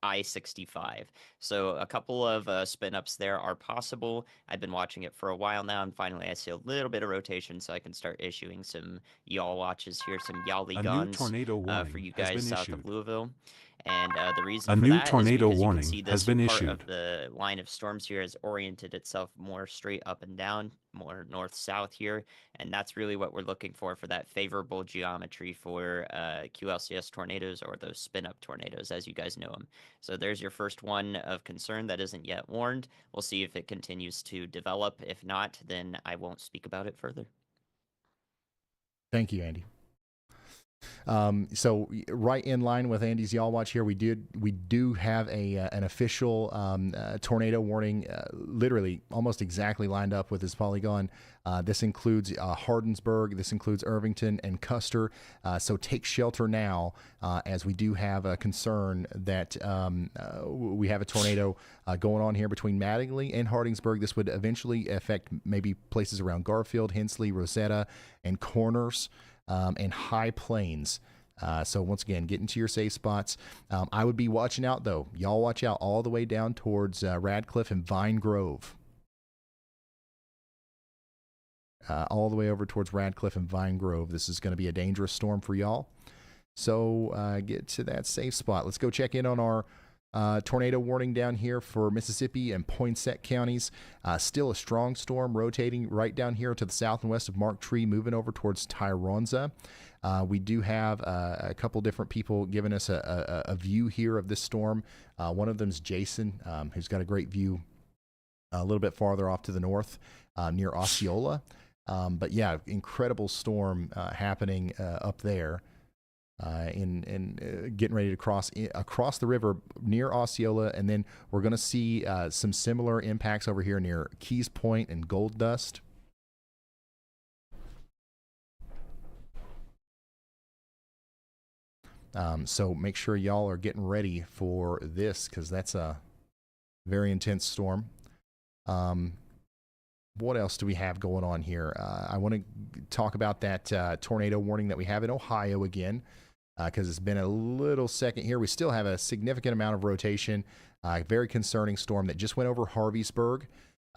I-65. So a couple of spin ups there are possible. I've been watching it for a while now, and finally I see a little bit of rotation, so I can start issuing some y'all watches here, some y'ally A guns new tornado warning for you has guys been south issued. of Louisville. And the reason A for new that is tornado because you can warning see has this been part issued. of the line of storms here has oriented itself more straight up and down, more north-south here, and that's really what we're looking for that favorable geometry for QLCS tornadoes, or those spin-up tornadoes, as you guys know them. So there's your first one of concern that isn't yet warned. We'll see if it continues to develop. If not, then I won't speak about it further. Thank you, Andy. So right in line with Andy's y'all watch here, we do have an official tornado warning, literally almost exactly lined up with his polygon. This includes Hardinsburg, this includes Irvington and Custer. So take shelter now, as we do have a concern that we have a tornado going on here between Mattingly and Hardinsburg. This would eventually affect maybe places around Garfield, Hensley, Rosetta, and Corners. And High Plains. So once again, get into your safe spots. I would be watching out, though. Y'all watch out all the way down towards Radcliffe and Vine Grove. All the way over towards Radcliffe and Vine Grove. This is going to be a dangerous storm for y'all. So get to that safe spot. Let's go check in on our tornado warning down here for Mississippi and Poinsett counties. Still a strong storm rotating right down here to the south and west of Mark Tree, moving over towards Tyronza. We do have a couple different people giving us a view here of this storm. One of them is Jason, who's got a great view a little bit farther off to the north near Osceola. But yeah, incredible storm happening up there. Getting ready to cross across the river near Osceola, and then we're going to see some similar impacts over here near Keys Point and Gold Dust. So make sure y'all are getting ready for this, because that's a very intense storm. What else do we have going on here? I want to talk about that tornado warning that we have in Ohio again, because it's been a little second here. We still have a significant amount of rotation. Very concerning storm that just went over Harveysburg.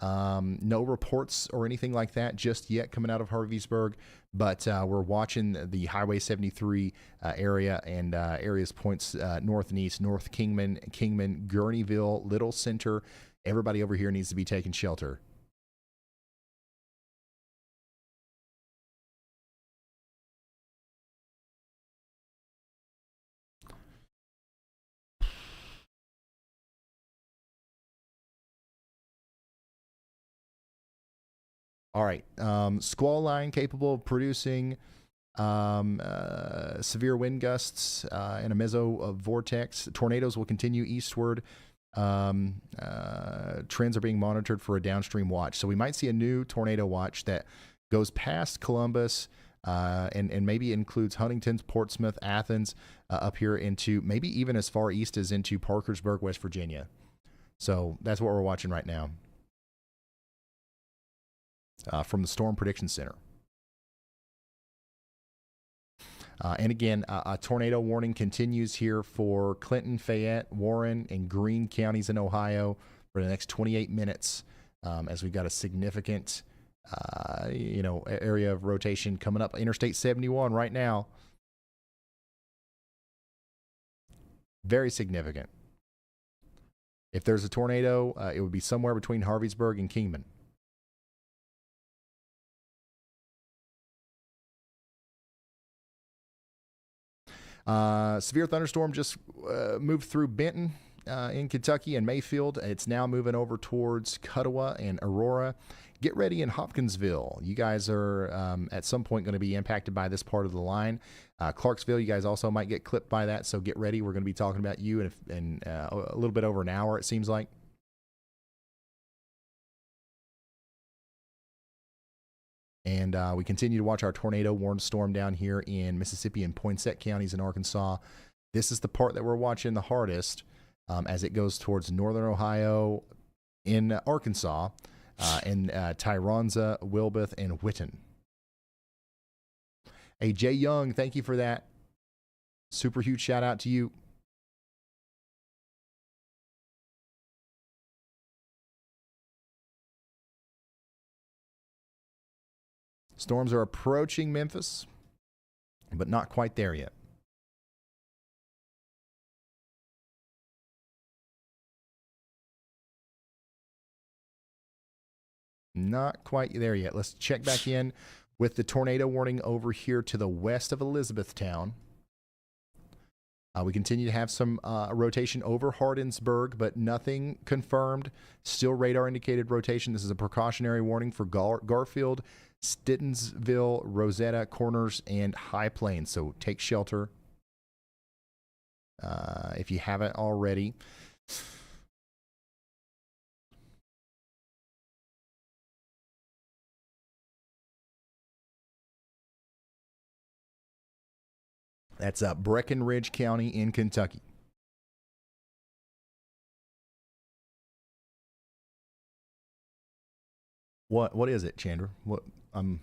No reports or anything like that just yet coming out of Harveysburg, but we're watching the Highway 73 area and areas points north and east, North Kingman, Gurneyville, Little Center. Everybody over here needs to be taking shelter. All right, squall line capable of producing severe wind gusts and a meso vortex. Tornadoes will continue eastward. Trends are being monitored for a downstream watch. So we might see a new tornado watch that goes past Columbus and maybe includes Huntington, Portsmouth, Athens, up here into maybe even as far east as into Parkersburg, West Virginia. So that's what we're watching right now. From the Storm Prediction Center. And again, a tornado warning continues here for Clinton, Fayette, Warren, and Greene counties in Ohio for the next 28 minutes, as we've got a significant, area of rotation coming up. Interstate 71 right now. Very significant. If there's a tornado, it would be somewhere between Harveysburg and Kingman. Severe thunderstorm just moved through Benton in Kentucky and Mayfield. It's now moving over towards Cuttawa and Aurora. Get ready in Hopkinsville. You guys are at some point going to be impacted by this part of the line. Clarksville, you guys also might get clipped by that, so get ready. We're going to be talking about you in a little bit over an hour, it seems like. And we continue to watch our tornado warned storm down here in Mississippi and Poinsett counties in Arkansas. This is the part that we're watching the hardest as it goes towards northern Ohio, in Arkansas, and Tyronza, Wilbeth, and Whitten. Hey, Jay Young, thank you for that. Super huge shout out to you. Storms are approaching Memphis, but not quite there yet. Not quite there yet. Let's check back in with the tornado warning over here to the west of Elizabethtown. We continue to have some rotation over Hardinsburg, but nothing confirmed. Still radar indicated rotation. This is a precautionary warning for Garfield, Stittensville, Rosetta, Corners, and High Plains. So take shelter if you haven't already. That's Breckenridge County in Kentucky. What is it, Chandra? What I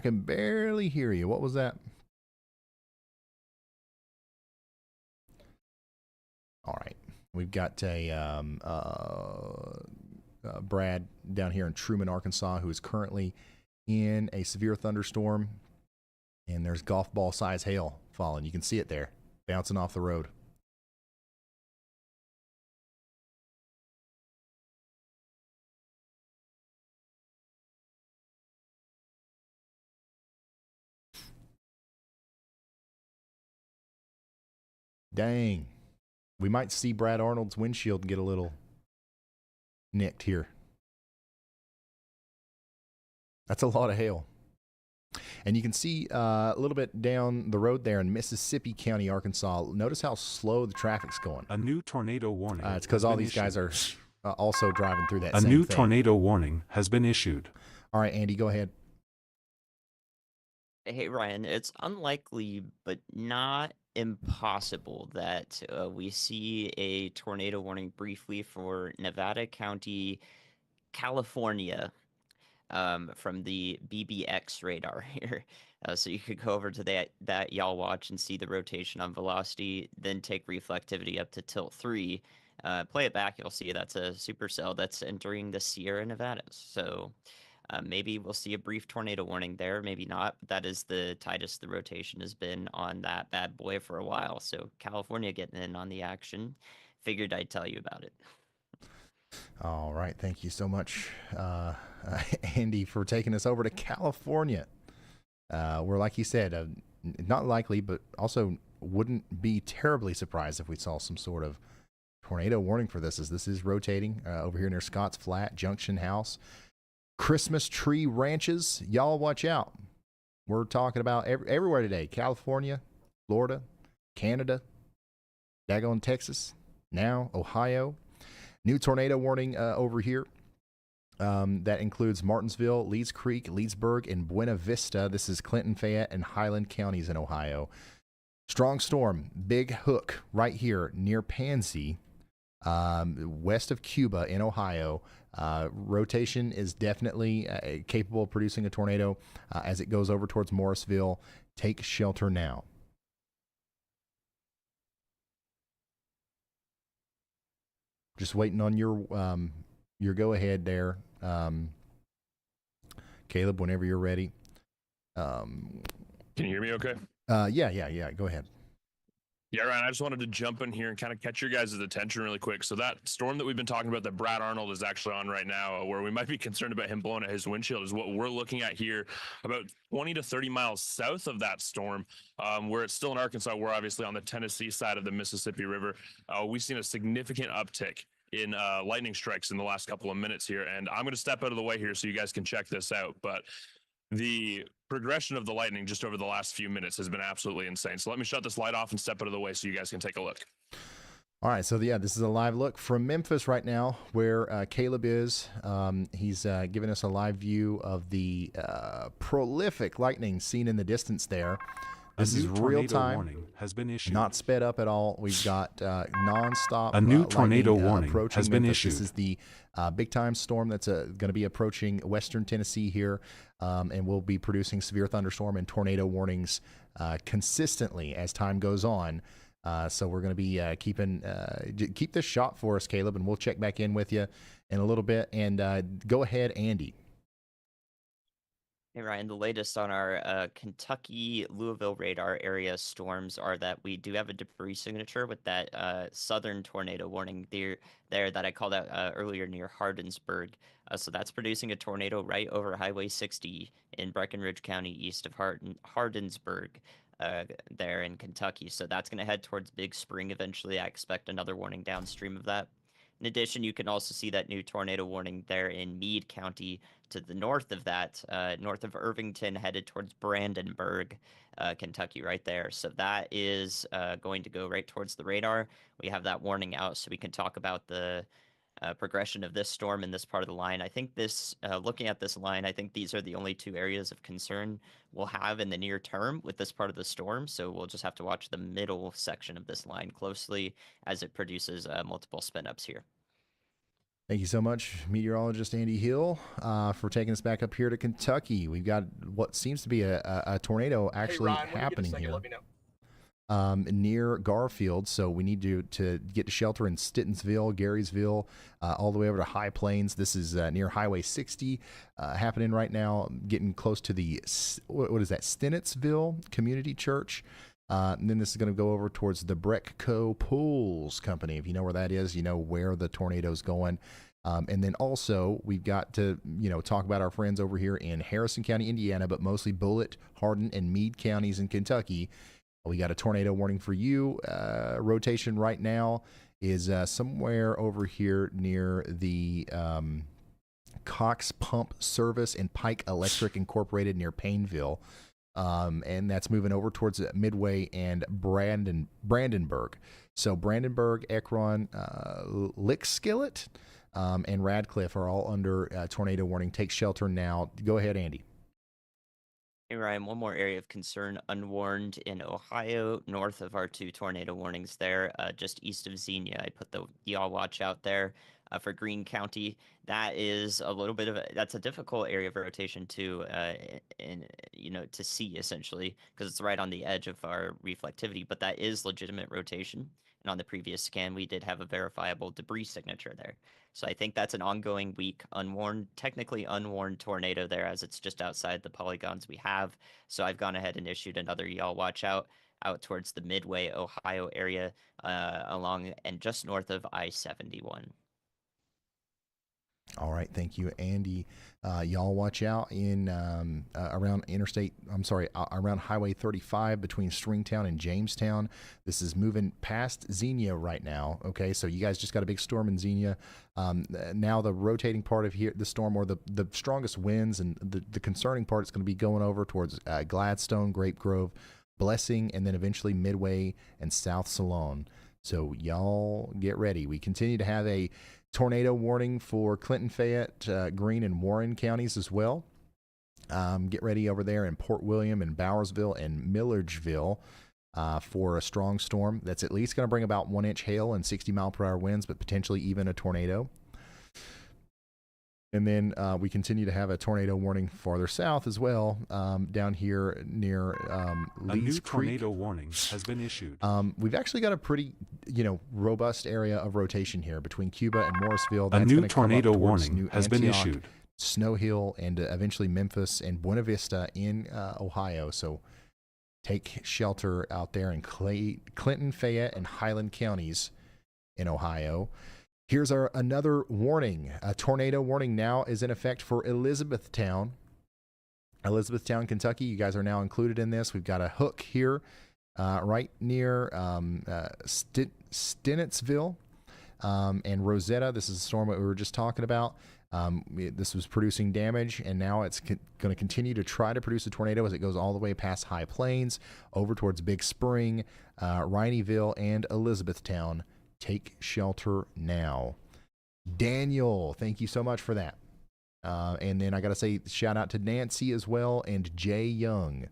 can barely hear you. What was that? All right. We've got Brad down here in Truman, Arkansas, who is currently in a severe thunderstorm, and there's golf ball size hail falling. You can see it there, bouncing off the road. Dang. We might see Brad Arnold's windshield get a little nicked here. That's a lot of hail. And you can see a little bit down the road there in Mississippi County, Arkansas. Notice how slow the traffic's going. A new tornado warning. It's because all these guys are also driving through that same thing. A new tornado warning has been issued. All right, Andy, go ahead. Hey, Ryan, it's unlikely, but not impossible that we see a tornado warning briefly for Nevada County, California, from the BBX radar here. So you could go over to that y'all watch and see the rotation on velocity, then take reflectivity up to tilt 3. Play it back, you'll see that's a supercell that's entering the Sierra Nevadas. So maybe we'll see a brief tornado warning there, maybe not. That is the tightest the rotation has been on that bad boy for a while. So California getting in on the action. Figured I'd tell you about it. All right. Thank you so much, Andy, for taking us over to California. Where, like you said, not likely, but also wouldn't be terribly surprised if we saw some sort of tornado warning for this, as this is rotating over here near Scotts Flat, Junction House. Christmas tree ranches, y'all watch out. We're talking about everywhere today. California, Florida, Canada, daggone Texas, now Ohio. New tornado warning over here. That includes Martinsville, Leeds Creek, Leedsburg, and Buena Vista. This is Clinton, Fayette, and Highland counties in Ohio. Strong storm, Big Hook, right here near Pansy, west of Cuba in Ohio. Rotation is definitely capable of producing a tornado as it goes over towards Morrisville. Take shelter now. Just waiting on your go ahead there, Caleb. Whenever you're ready. Can you hear me? Okay. Yeah. Go ahead. Yeah, Ryan, I just wanted to jump in here and kind of catch your guys' attention really quick. So that storm that we've been talking about that Brad Arnold is actually on right now, where we might be concerned about him blowing at his windshield, is what we're looking at here about 20 to 30 miles south of that storm, where it's still in Arkansas. We're obviously on the Tennessee side of the Mississippi River. We've seen a significant uptick in lightning strikes in the last couple of minutes here. And I'm going to step out of the way here so you guys can check this out. But the progression of the lightning just over the last few minutes has been absolutely insane. So let me shut this light off and step out of the way so you guys can take a look. All right, so yeah, this is a live look from Memphis right now, where Caleb is. He's giving us a live view of the prolific lightning seen in the distance there. This is real time. Warning has been issued. Not sped up at all. We've got nonstop. A new tornado warning approaching has been Memphis. issued. This is the big time storm that's going to be approaching western Tennessee here, and we'll be producing severe thunderstorm and tornado warnings consistently as time goes on. So we're going to be keep this shot for us, Caleb, and we'll check back in with you in a little bit. And go ahead, Andy. Hey, Ryan, the latest on our Kentucky, Louisville radar area storms are that we do have a debris signature with that southern tornado warning there that I called out earlier near Hardinsburg. So that's producing a tornado right over Highway 60 in Breckinridge County, east of Hardinsburg. There in Kentucky. So that's going to head towards Big Spring eventually. I expect another warning downstream of that. In addition, you can also see that new tornado warning there in Meade County to the north of that, north of Irvington, headed towards Brandenburg, Kentucky, right there. So that is going to go right towards the radar. We have that warning out, so we can talk about the progression of this storm in this part of the line. I think this, looking at this line, I think these are the only two areas of concern we'll have in the near term with this part of the storm. So we'll just have to watch the middle section of this line closely as it produces multiple spin-ups here. Thank you so much, meteorologist Andy Hill, for taking us back up here to Kentucky. We've got what seems to be a tornado actually happening here. Let me know. Near Garfield, so we need to get to shelter in Stittonsville, Garysville, all the way over to High Plains. This is near Highway 60, happening right now, getting close to the, what is that, Stennettsville Community Church. And then this is going to go over towards the Breckco Pools Company. If you know where that is, you know where the tornado's going. And then also we've got to, talk about our friends over here in Harrison County, Indiana, but mostly Bullitt, Hardin, and Meade counties in Kentucky. We got a tornado warning for you. Rotation right now is somewhere over here near the Cox Pump Service and Pike Electric Incorporated near Painville. And that's moving over towards Midway and Brandenburg. So Brandenburg, Ekron, Lickskillet, and Radcliffe are all under tornado warning. Take shelter now. Go ahead, Andy. Hey, Ryan, one more area of concern, unwarned in Ohio, north of our two tornado warnings there, just east of Xenia. I put the y'all watch out there for Greene County. That is a little bit of that's a difficult area of rotation to see essentially, because it's right on the edge of our reflectivity, but that is legitimate rotation. And on the previous scan, we did have a verifiable debris signature there. So I think that's an ongoing weak, technically unwarned tornado there, as it's just outside the polygons we have. So I've gone ahead and issued another y'all watch out towards the Midway, Ohio area, along and just north of I-71. All right, thank you, Andy. Y'all watch out in around around Highway 35 between Stringtown and Jamestown. This is moving past Xenia right now. Okay, so you guys just got a big storm in Xenia. Now the rotating part of the storm, or the strongest winds, and the concerning part is going to be going over towards Gladstone, Grape Grove, Blessing, and then eventually Midway and South Salone. So y'all get ready. We continue to have a tornado warning for Clinton, Fayette, Greene, and Warren counties as well. Get ready over there in Port William and Bowersville and Milledgeville for a strong storm that's at least going to bring about 1 inch hail and 60-mile-per-hour winds, but potentially even a tornado. And then we continue to have a tornado warning farther south as well, down here near Lee's Creek. A new tornado warning has been issued. We've actually got a pretty, robust area of rotation here between Cuba and Morrisville. A new tornado warning has been issued. Snow Hill, and eventually Memphis and Buena Vista in Ohio. So take shelter out there in Clinton, Fayette, and Highland counties in Ohio. Here's another warning. A tornado warning now is in effect for Elizabethtown, Kentucky. You guys are now included in this. We've got a hook here right near Stennettsville and Rosetta. This is a storm that we were just talking about. This was producing damage, and now it's going to continue to try to produce a tornado as it goes all the way past High Plains, over towards Big Spring, Rineyville, and Elizabethtown, Take shelter now. Daniel, thank you so much for that. And then I got to say shout out to Nancy as well and Jay Young.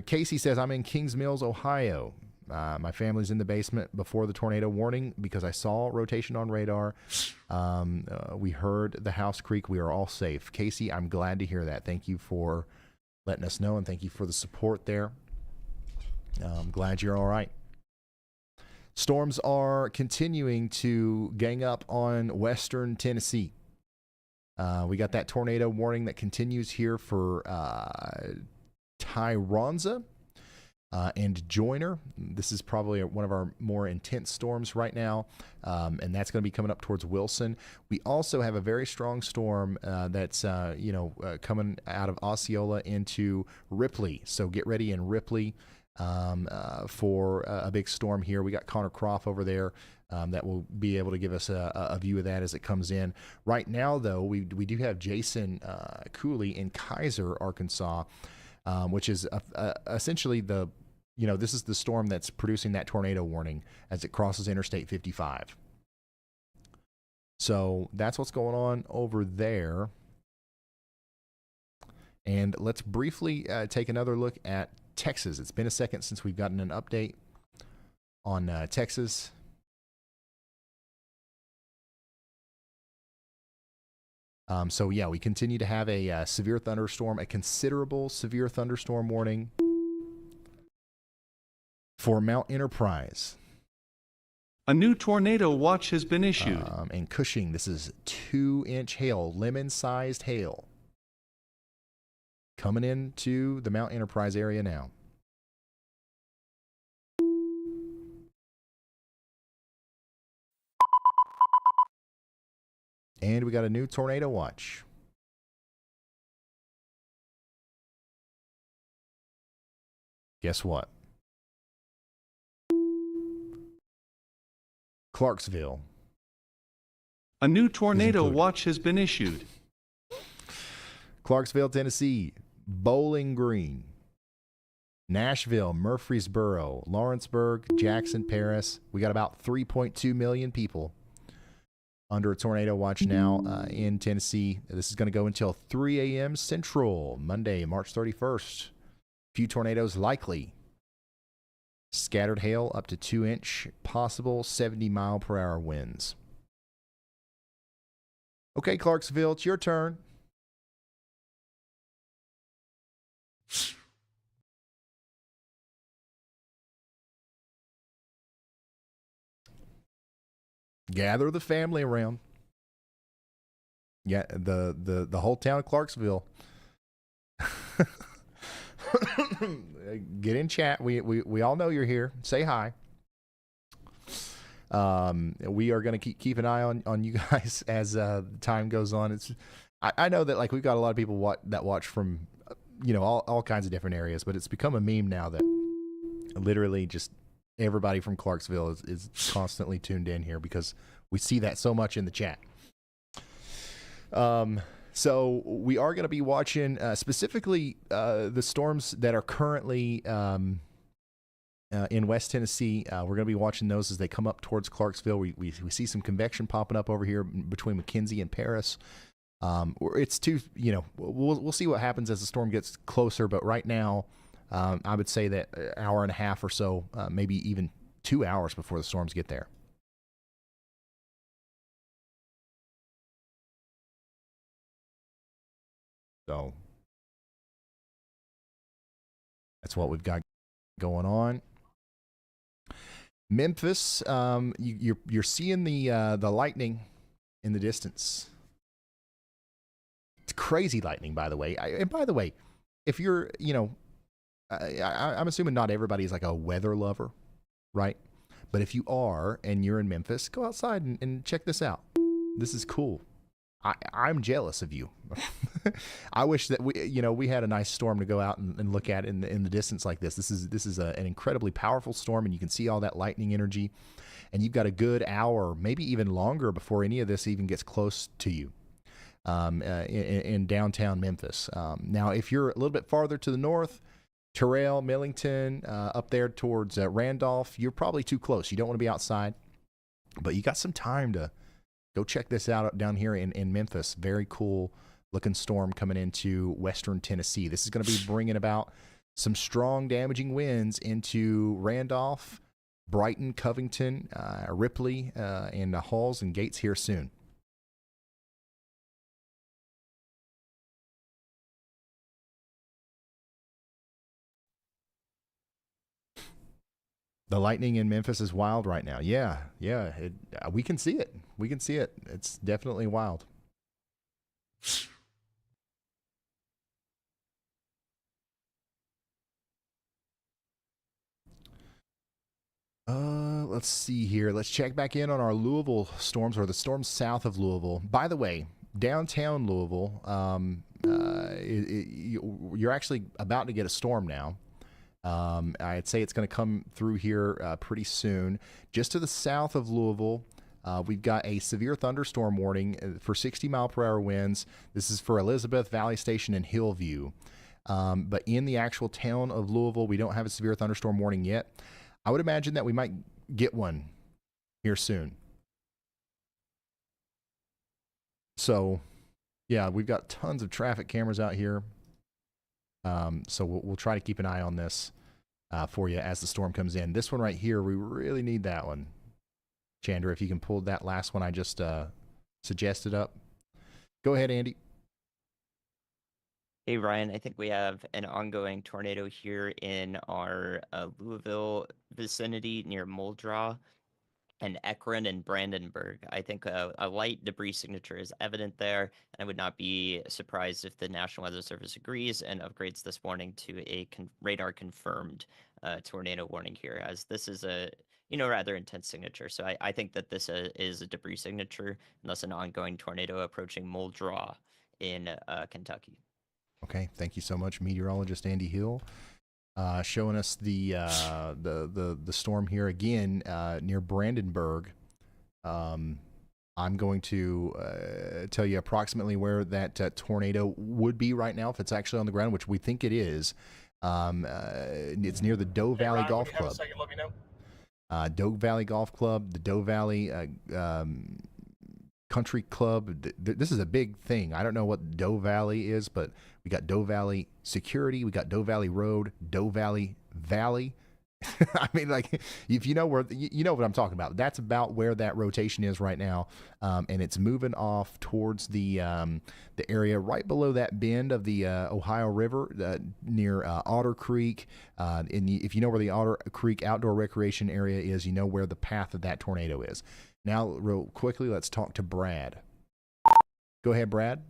Casey says, I'm in Kings Mills, Ohio. My family's in the basement before the tornado warning because I saw rotation on radar. We heard the house creak. We are all safe. Casey, I'm glad to hear that. Thank you for letting us know, and thank you for the support there. I'm glad you're all right. Storms are continuing to gang up on western Tennessee. We got that tornado warning that continues here for Tyronza and Joyner. This is probably one of our more intense storms right now, and that's going to be coming up towards Wilson. We also have a very strong storm that's coming out of Osceola into Ripley. So get ready in Ripley for a big storm here. We got Connor Croft over there that will be able to give us a view of that as it comes in. Right now, though, we do have Jason Cooley in Kaiser, Arkansas, which is essentially this is the storm that's producing that tornado warning as it crosses Interstate 55. So that's what's going on over there. And let's briefly take another look at Texas. It's been a second since we've gotten an update on Texas. So yeah, we continue to have a severe thunderstorm, a considerable severe thunderstorm warning for Mount Enterprise. A new tornado watch has been issued. And Cushing, this is 2-inch hail, lemon-sized hail, coming into the Mount Enterprise area now. And we got a new tornado watch. Guess what? Clarksville. A new tornado watch has been issued. Clarksville, Tennessee. Bowling Green. Nashville, Murfreesboro, Lawrenceburg, Jackson, Paris. We got about 3.2 million people under a tornado watch now in Tennessee. This is going to go until 3 a.m. Central, Monday, March 31st. Few tornadoes likely. Scattered hail up to 2-inch, possible 70-mile-per-hour winds. Okay, Clarksville, it's your turn. Gather the family around. Yeah, the whole town of Clarksville. Get in chat. We all know you're here. Say hi. We are going to keep an eye on you guys as time goes on. I know that we've got a lot of people that watch from all kinds of different areas, but it's become a meme now that literally just everybody from Clarksville is constantly tuned in here because we see that so much in the chat. So we are going to be watching specifically the storms that are currently in West Tennessee. We're going to be watching those as they come up towards Clarksville. We see some convection popping up over here between McKenzie and Paris. It's too, we'll see what happens as the storm gets closer. But right now, I would say that an hour and a half or so, maybe even 2 hours before the storms get there. So that's what we've got going on. Memphis, you're seeing the lightning in the distance. It's crazy lightning, by the way. And by the way, if you're, I'm assuming not everybody is like a weather lover, right? But if you are and you're in Memphis, go outside and check this out. This is cool. I'm jealous of you. I wish that we had a nice storm to go out and look at in the distance like this. This is an incredibly powerful storm, and you can see all that lightning energy. And you've got a good hour, maybe even longer, before any of this even gets close to you in downtown Memphis. Now, if you're a little bit farther to the north, Terrell, Millington, up there towards Randolph, you're probably too close. You don't want to be outside. But you got some time to go check this out down here in Memphis. Very cool looking storm coming into western Tennessee. This is going to be bringing about some strong damaging winds into Randolph, Brighton, Covington, Ripley, and Halls and Gates here soon. The lightning in Memphis is wild right now. Yeah, we can see it. We can see it. It's definitely wild. Let's see here. Let's check back in on our Louisville storms, or the storms south of Louisville. By the way, downtown Louisville, you're actually about to get a storm now. I'd say it's going to come through here pretty soon. Just to the south of Louisville, we've got a severe thunderstorm warning for 60-mile-per-hour winds. This is for Elizabeth, Valley Station, and Hillview. But in the actual town of Louisville, we don't have a severe thunderstorm warning yet. I would imagine that we might get one here soon. So, yeah, we've got tons of traffic cameras out here. So we'll try to keep an eye on this for you as the storm comes in. This one right here, we really need that one. Chandra, if you can pull that last one I just suggested up. Go ahead, Andy. Hey, Ryan, I think we have an ongoing tornado here in our Louisville vicinity near Muldraugh and Ekron and Brandenburg. I think a light debris signature is evident there, and I would not be surprised if the National Weather Service agrees and upgrades this warning to a radar-confirmed tornado warning here, as this is a rather intense signature. So I think that this is a debris signature, and thus an ongoing tornado approaching Muldraugh in Kentucky. Okay, thank you so much, meteorologist Andy Hill, showing us the storm here again near Brandenburg. I'm going to tell you approximately where that tornado would be right now if it's actually on the ground, which we think it is. It's near the Doe Valley Golf Club. Second, let me know. Doe Valley Golf Club, the Doe Valley Country Club. This is a big thing. I don't know what Doe Valley is, but we got Doe Valley Security, we got Doe Valley Road, Doe Valley Valley. I mean, like, if you know where, you know what I'm talking about. That's about where that rotation is right now, and it's moving off towards the area right below that bend of the Ohio River near Otter Creek. If you know where the Otter Creek Outdoor Recreation Area is, you know where the path of that tornado is. Now, real quickly, let's talk to Brad. Go ahead, Brad.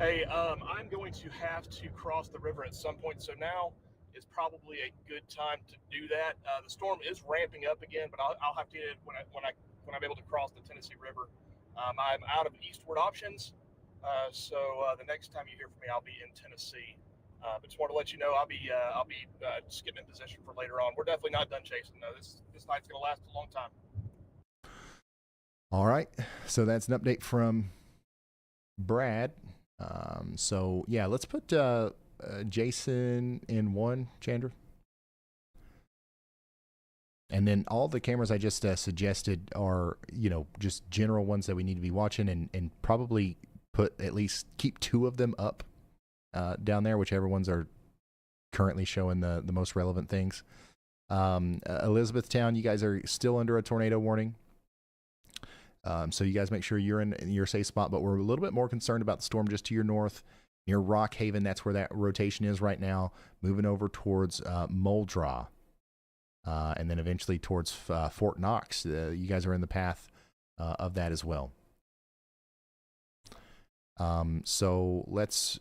Hey, I'm going to have to cross the river at some point, so now is probably a good time to do that. The storm is ramping up again, but I'll have to get it when I'm able to cross the Tennessee River. I'm out of eastward options, so the next time you hear from me, I'll be in Tennessee. But just want to let you know I'll be just getting in position for later on. We're definitely not done chasing though. This night's gonna last a long time. All right, so that's an update from Brad. So yeah, let's put Jason in one, Chandra, and then all the cameras I just suggested are just general ones that we need to be watching, and probably at least keep 2 of them up. Down there, whichever ones are currently showing the most relevant things. Elizabethtown, you guys are still under a tornado warning. So you guys make sure you're in your safe spot, but we're a little bit more concerned about the storm just to your north near Rock Haven. That's where that rotation is right now, moving over towards Muldraugh, and then eventually towards Fort Knox. You guys are in the path of that as well. So let's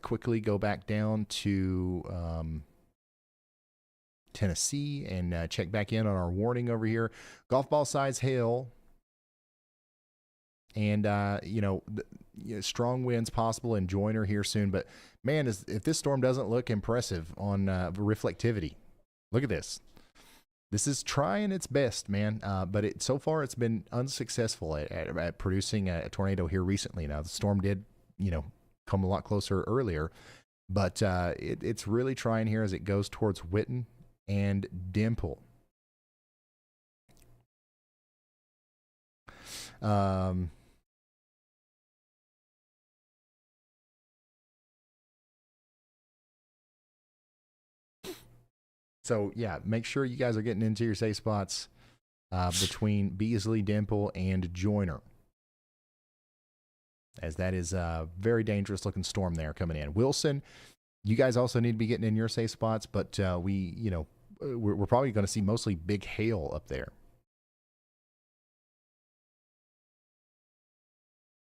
quickly go back down to Tennessee and check back in on our warning over here. Golf ball size hail and, strong winds possible and Joyner here soon. But, man, if this storm doesn't look impressive on reflectivity, look at this. This is trying its best, man, but so far it's been unsuccessful at producing a tornado here recently. Now, the storm did, come a lot closer earlier, But it's really trying here as it goes towards Witten and Dimple. So yeah, make sure you guys are getting into your safe spots between Beasley, Dimple, and Joyner, as that is a very dangerous looking storm there coming in. Wilson, you guys also need to be getting in your safe spots, but we're probably going to see mostly big hail up there.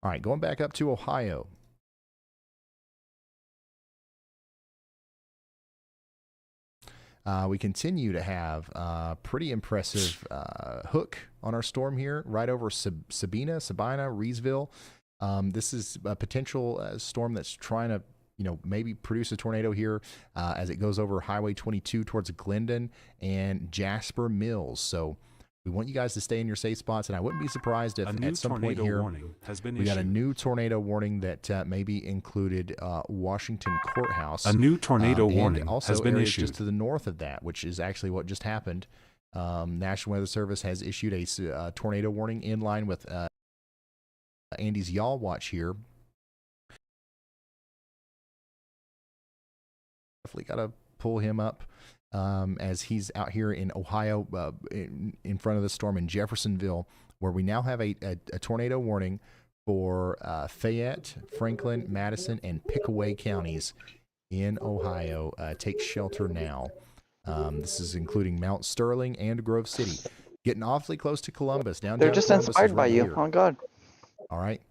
All right, going back up to Ohio. We continue to have pretty impressive hook on our storm here, right over Sabina, Reesville. This is a potential storm that's trying to, maybe produce a tornado here as it goes over Highway 22 towards Glendon and Jasper Mills. So we want you guys to stay in your safe spots, and I wouldn't be surprised if at some point here we got a new tornado warning that maybe included Washington Courthouse. A new tornado warning also has been areas issued just to the north of that, which is actually what just happened. National Weather Service has issued a tornado warning in line with Andy's Y'all Watch here. Definitely got to pull him up. As he's out here in Ohio in front of the storm in Jeffersonville, where we now have a tornado warning for Fayette, Franklin, Madison, and Pickaway counties in Ohio. Take shelter now. This is including Mount Sterling and Grove City. Getting awfully close to Columbus. Downtown They're just Columbus inspired by right you. here. Oh, God. All right.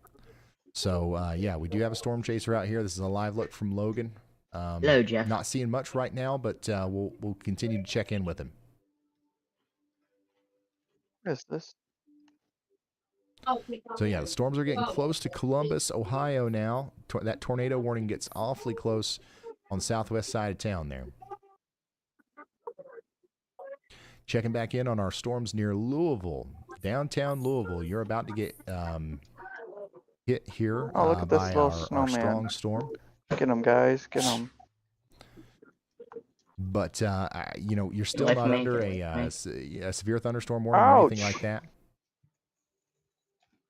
So, yeah, we do have a storm chaser out here. This is a live look from Logan. Hello, Jeff. Not seeing much right now, but we'll continue to check in with him. What is this? So yeah, the storms are getting close to Columbus, Ohio now. That tornado warning gets awfully close on the southwest side of town there. Checking back in on our storms near Louisville, downtown Louisville. You're about to get hit here Oh, look at this by little our snowman. strong storm. Get him, guys. Get him. But you're still not under a severe thunderstorm warning or anything like that.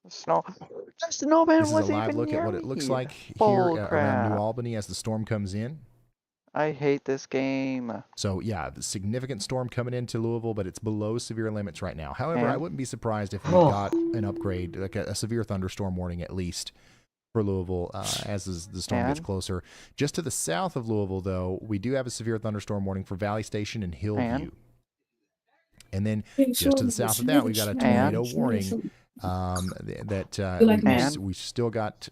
Snow. The snowman This is a wasn't live even look at near what it me. looks like Bull here around crap. New Albany as the storm comes in. I hate this game. So yeah, the significant storm coming into Louisville, but it's below severe limits right now. However, I wouldn't be surprised if we got an upgrade, like a severe thunderstorm warning at least for Louisville as the storm gets closer. Just to the south of Louisville, though, we do have a severe thunderstorm warning for Valley Station and Hillview. And then just to the south of that, we've got a tornado warning that we still got,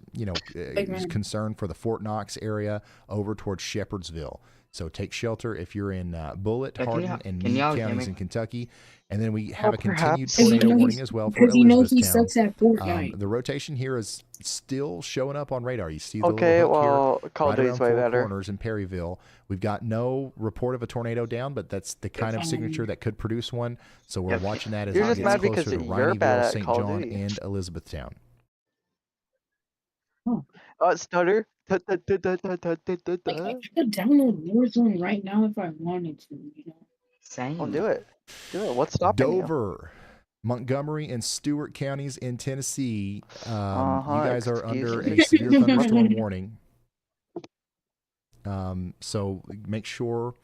concern for the Fort Knox area over towards Shepherdsville. So take shelter if you're in Bullitt, Hardin, and Meade counties in Kentucky. And then we have a continued tornado warning as well for Elizabethtown. Sucks at Fortnite. The rotation here is still showing up on radar. You see the Okay, little hook here, Call of right Duty's around way Four better. Corners in Perryville. We've got no report of a tornado down, but that's the kind of signature that could produce one. So we're watching that as You're it just gets mad because closer to you're bad Rineyville, at St. Call of John, Duty. and Elizabethtown. Stutter. I could download Warzone right now if I wanted to, Same. Well, do it. Do it. What's stopping you? Dover, Montgomery, and Stewart counties in Tennessee. You guys are under a severe thunderstorm warning. So make sure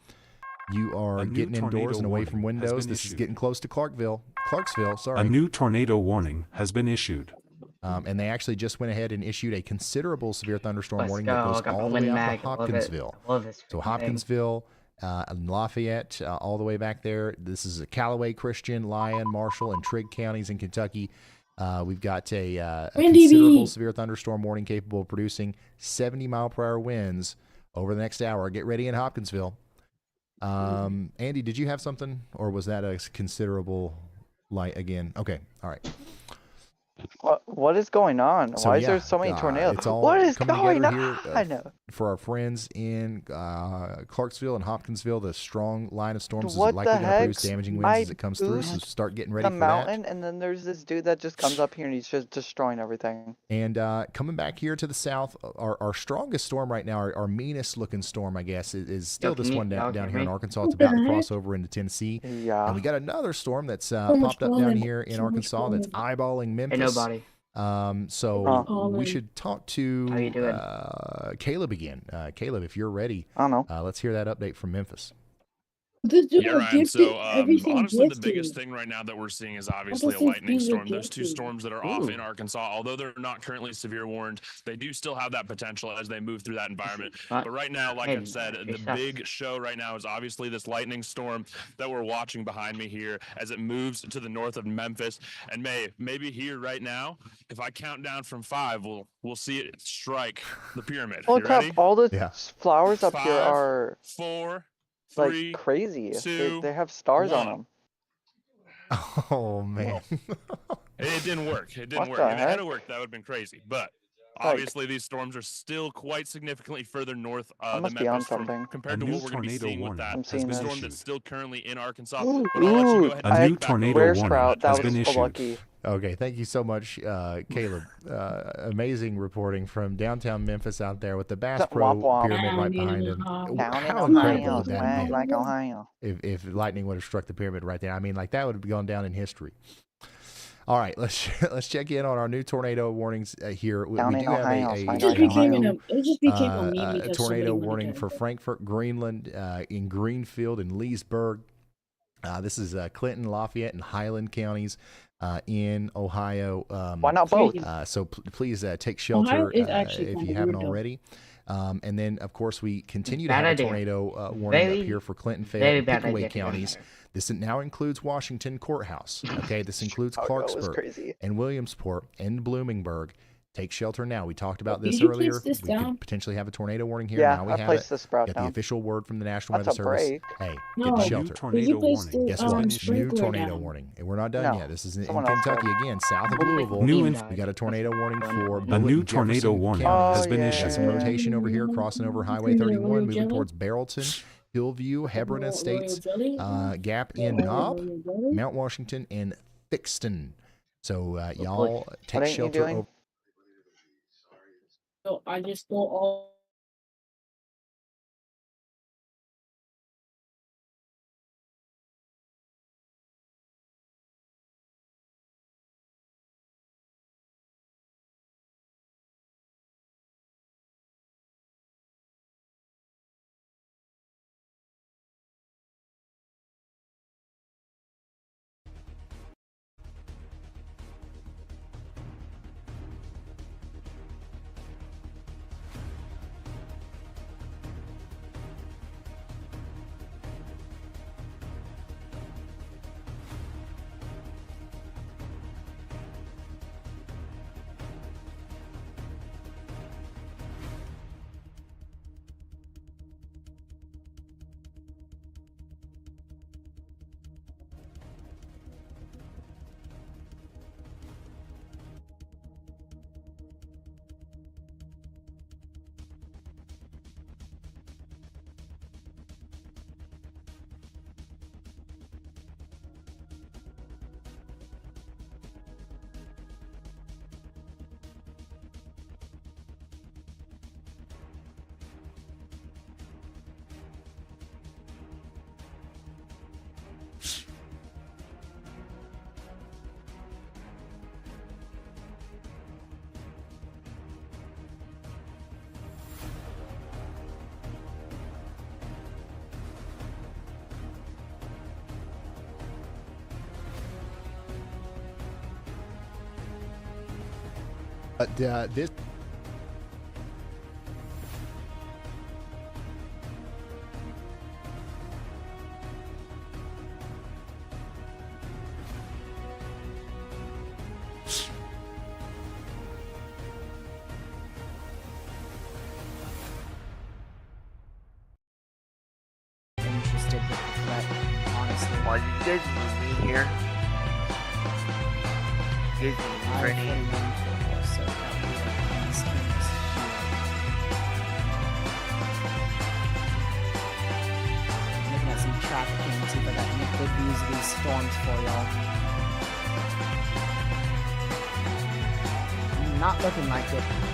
you are getting indoors and away from windows. This is getting close to Clarksville. Sorry. A new tornado warning has been issued. And they actually just went ahead and issued a considerable severe thunderstorm warning that goes all the way out to Hopkinsville. So Hopkinsville, Lafayette, all the way back there. This is Callaway, Christian, Lyon, Marshall, and Trigg counties in Kentucky. We've got a considerable severe thunderstorm warning capable of producing 70-mile-per-hour winds over the next hour. Get ready in Hopkinsville. Andy, did you have something, or was that a considerable light again? Okay, all right. What is going on? So, Why is there so many tornadoes? It's all What is coming going together on? here for our friends in Clarksville and Hopkinsville. The strong line of storms is What likely the going to produce heck? damaging winds as it comes through. So start getting ready The for mountain, that. and then there's this dude that just comes up here and he's just destroying everything. And coming back here to the south, our strongest storm right now, our meanest looking storm, I guess, is still this one down here in Arkansas. It's about to cross over into Tennessee. Yeah. And we got another storm that's popped up down here in Arkansas that's eyeballing Memphis. Hey, nobody. So we should talk to Caleb again. Caleb, if you're ready, I don't know. Let's hear that update from Memphis. Yeah, Ryan. So honestly, the biggest thing right now that we're seeing is obviously a lightning storm. Those two storms that are off in Arkansas, although they're not currently severe warned, they do still have that potential as they move through that environment. But right now, like I said, the big show right now is obviously this lightning storm that we're watching behind me here as it moves to the north of Memphis. And maybe here right now, if I count down from 5, we'll see it strike the pyramid. Look up, all the flowers up 5, here are 4, like 3, crazy. 2, they have stars 1. on them. Oh man, it didn't work. It didn't What work. the If it had heck? worked, that would have been crazy. But obviously, these storms are still quite significantly further north than must be on Memphis something. compared to A new what we're going to be tornado seeing with warning that. I'm seeing The that. storm that's still currently in Arkansas. Ooh, But I'll let you go ahead and A new take back tornado over. Rare warning Sprout, that has was been so issued. lucky. Okay, thank you so much, Caleb. Amazing reporting from downtown Memphis out there with the Bass Womp Pro womp. pyramid right behind him. Down in How incredible Ohio, would that swag have been like Ohio. if lightning would have struck the pyramid right there? I mean, like that would have gone down in history. All right, let's check in on our new tornado warnings here. We Down do in have Ohio, a It just became it just became a meme a because tornado somebody wanted warning to- for Frankfurt, Greenland, in Greenfield and Leesburg. This is Clinton, Lafayette, and Highland counties in Ohio. Why not both? So please take shelter is actually if kinda you haven't weird, though. already. And then, of course, we continue to Bad have idea. a tornado warning Very, up here for Clinton, very Fayette, and bad Pickaway idea. counties. This now includes Washington Courthouse. Okay, this includes Oh, that was Clarksburg crazy. and Williamsport and Bloomingburg. Take shelter now. We talked about Did this you earlier. place this We down? could potentially have a tornado warning here. Yeah, Now we I have placed it. the sprout Got the down. official word from the National That's Weather a Service. break. Hey, No, get to A new shelter. tornado placed warning. it, Guess what? New sprinkler tornado down. warning. And we're not done No, yet. This is in someone else Kentucky did. again, south of Louisville. New Team inf- died. We got a tornado warning for A Bullitt new and tornado Jefferson warning counties. has been Oh, issued. Got some rotation over here, crossing over Highway Cream of 31, royal moving jelly. towards Barrelton, Hillview, Hebron Royal Estates, jelly. Gap in Royal Knob, jelly. Mount Washington, and Thixton. So boy. y'all take What ain't you shelter doing? over. So I just stole all. This. Interested with the threat, honestly. Why you guys move me here? Disney, pretty. So that would be the streams. Looking at some traffic here and see if I got any good views of these storms for y'all. Not looking like it.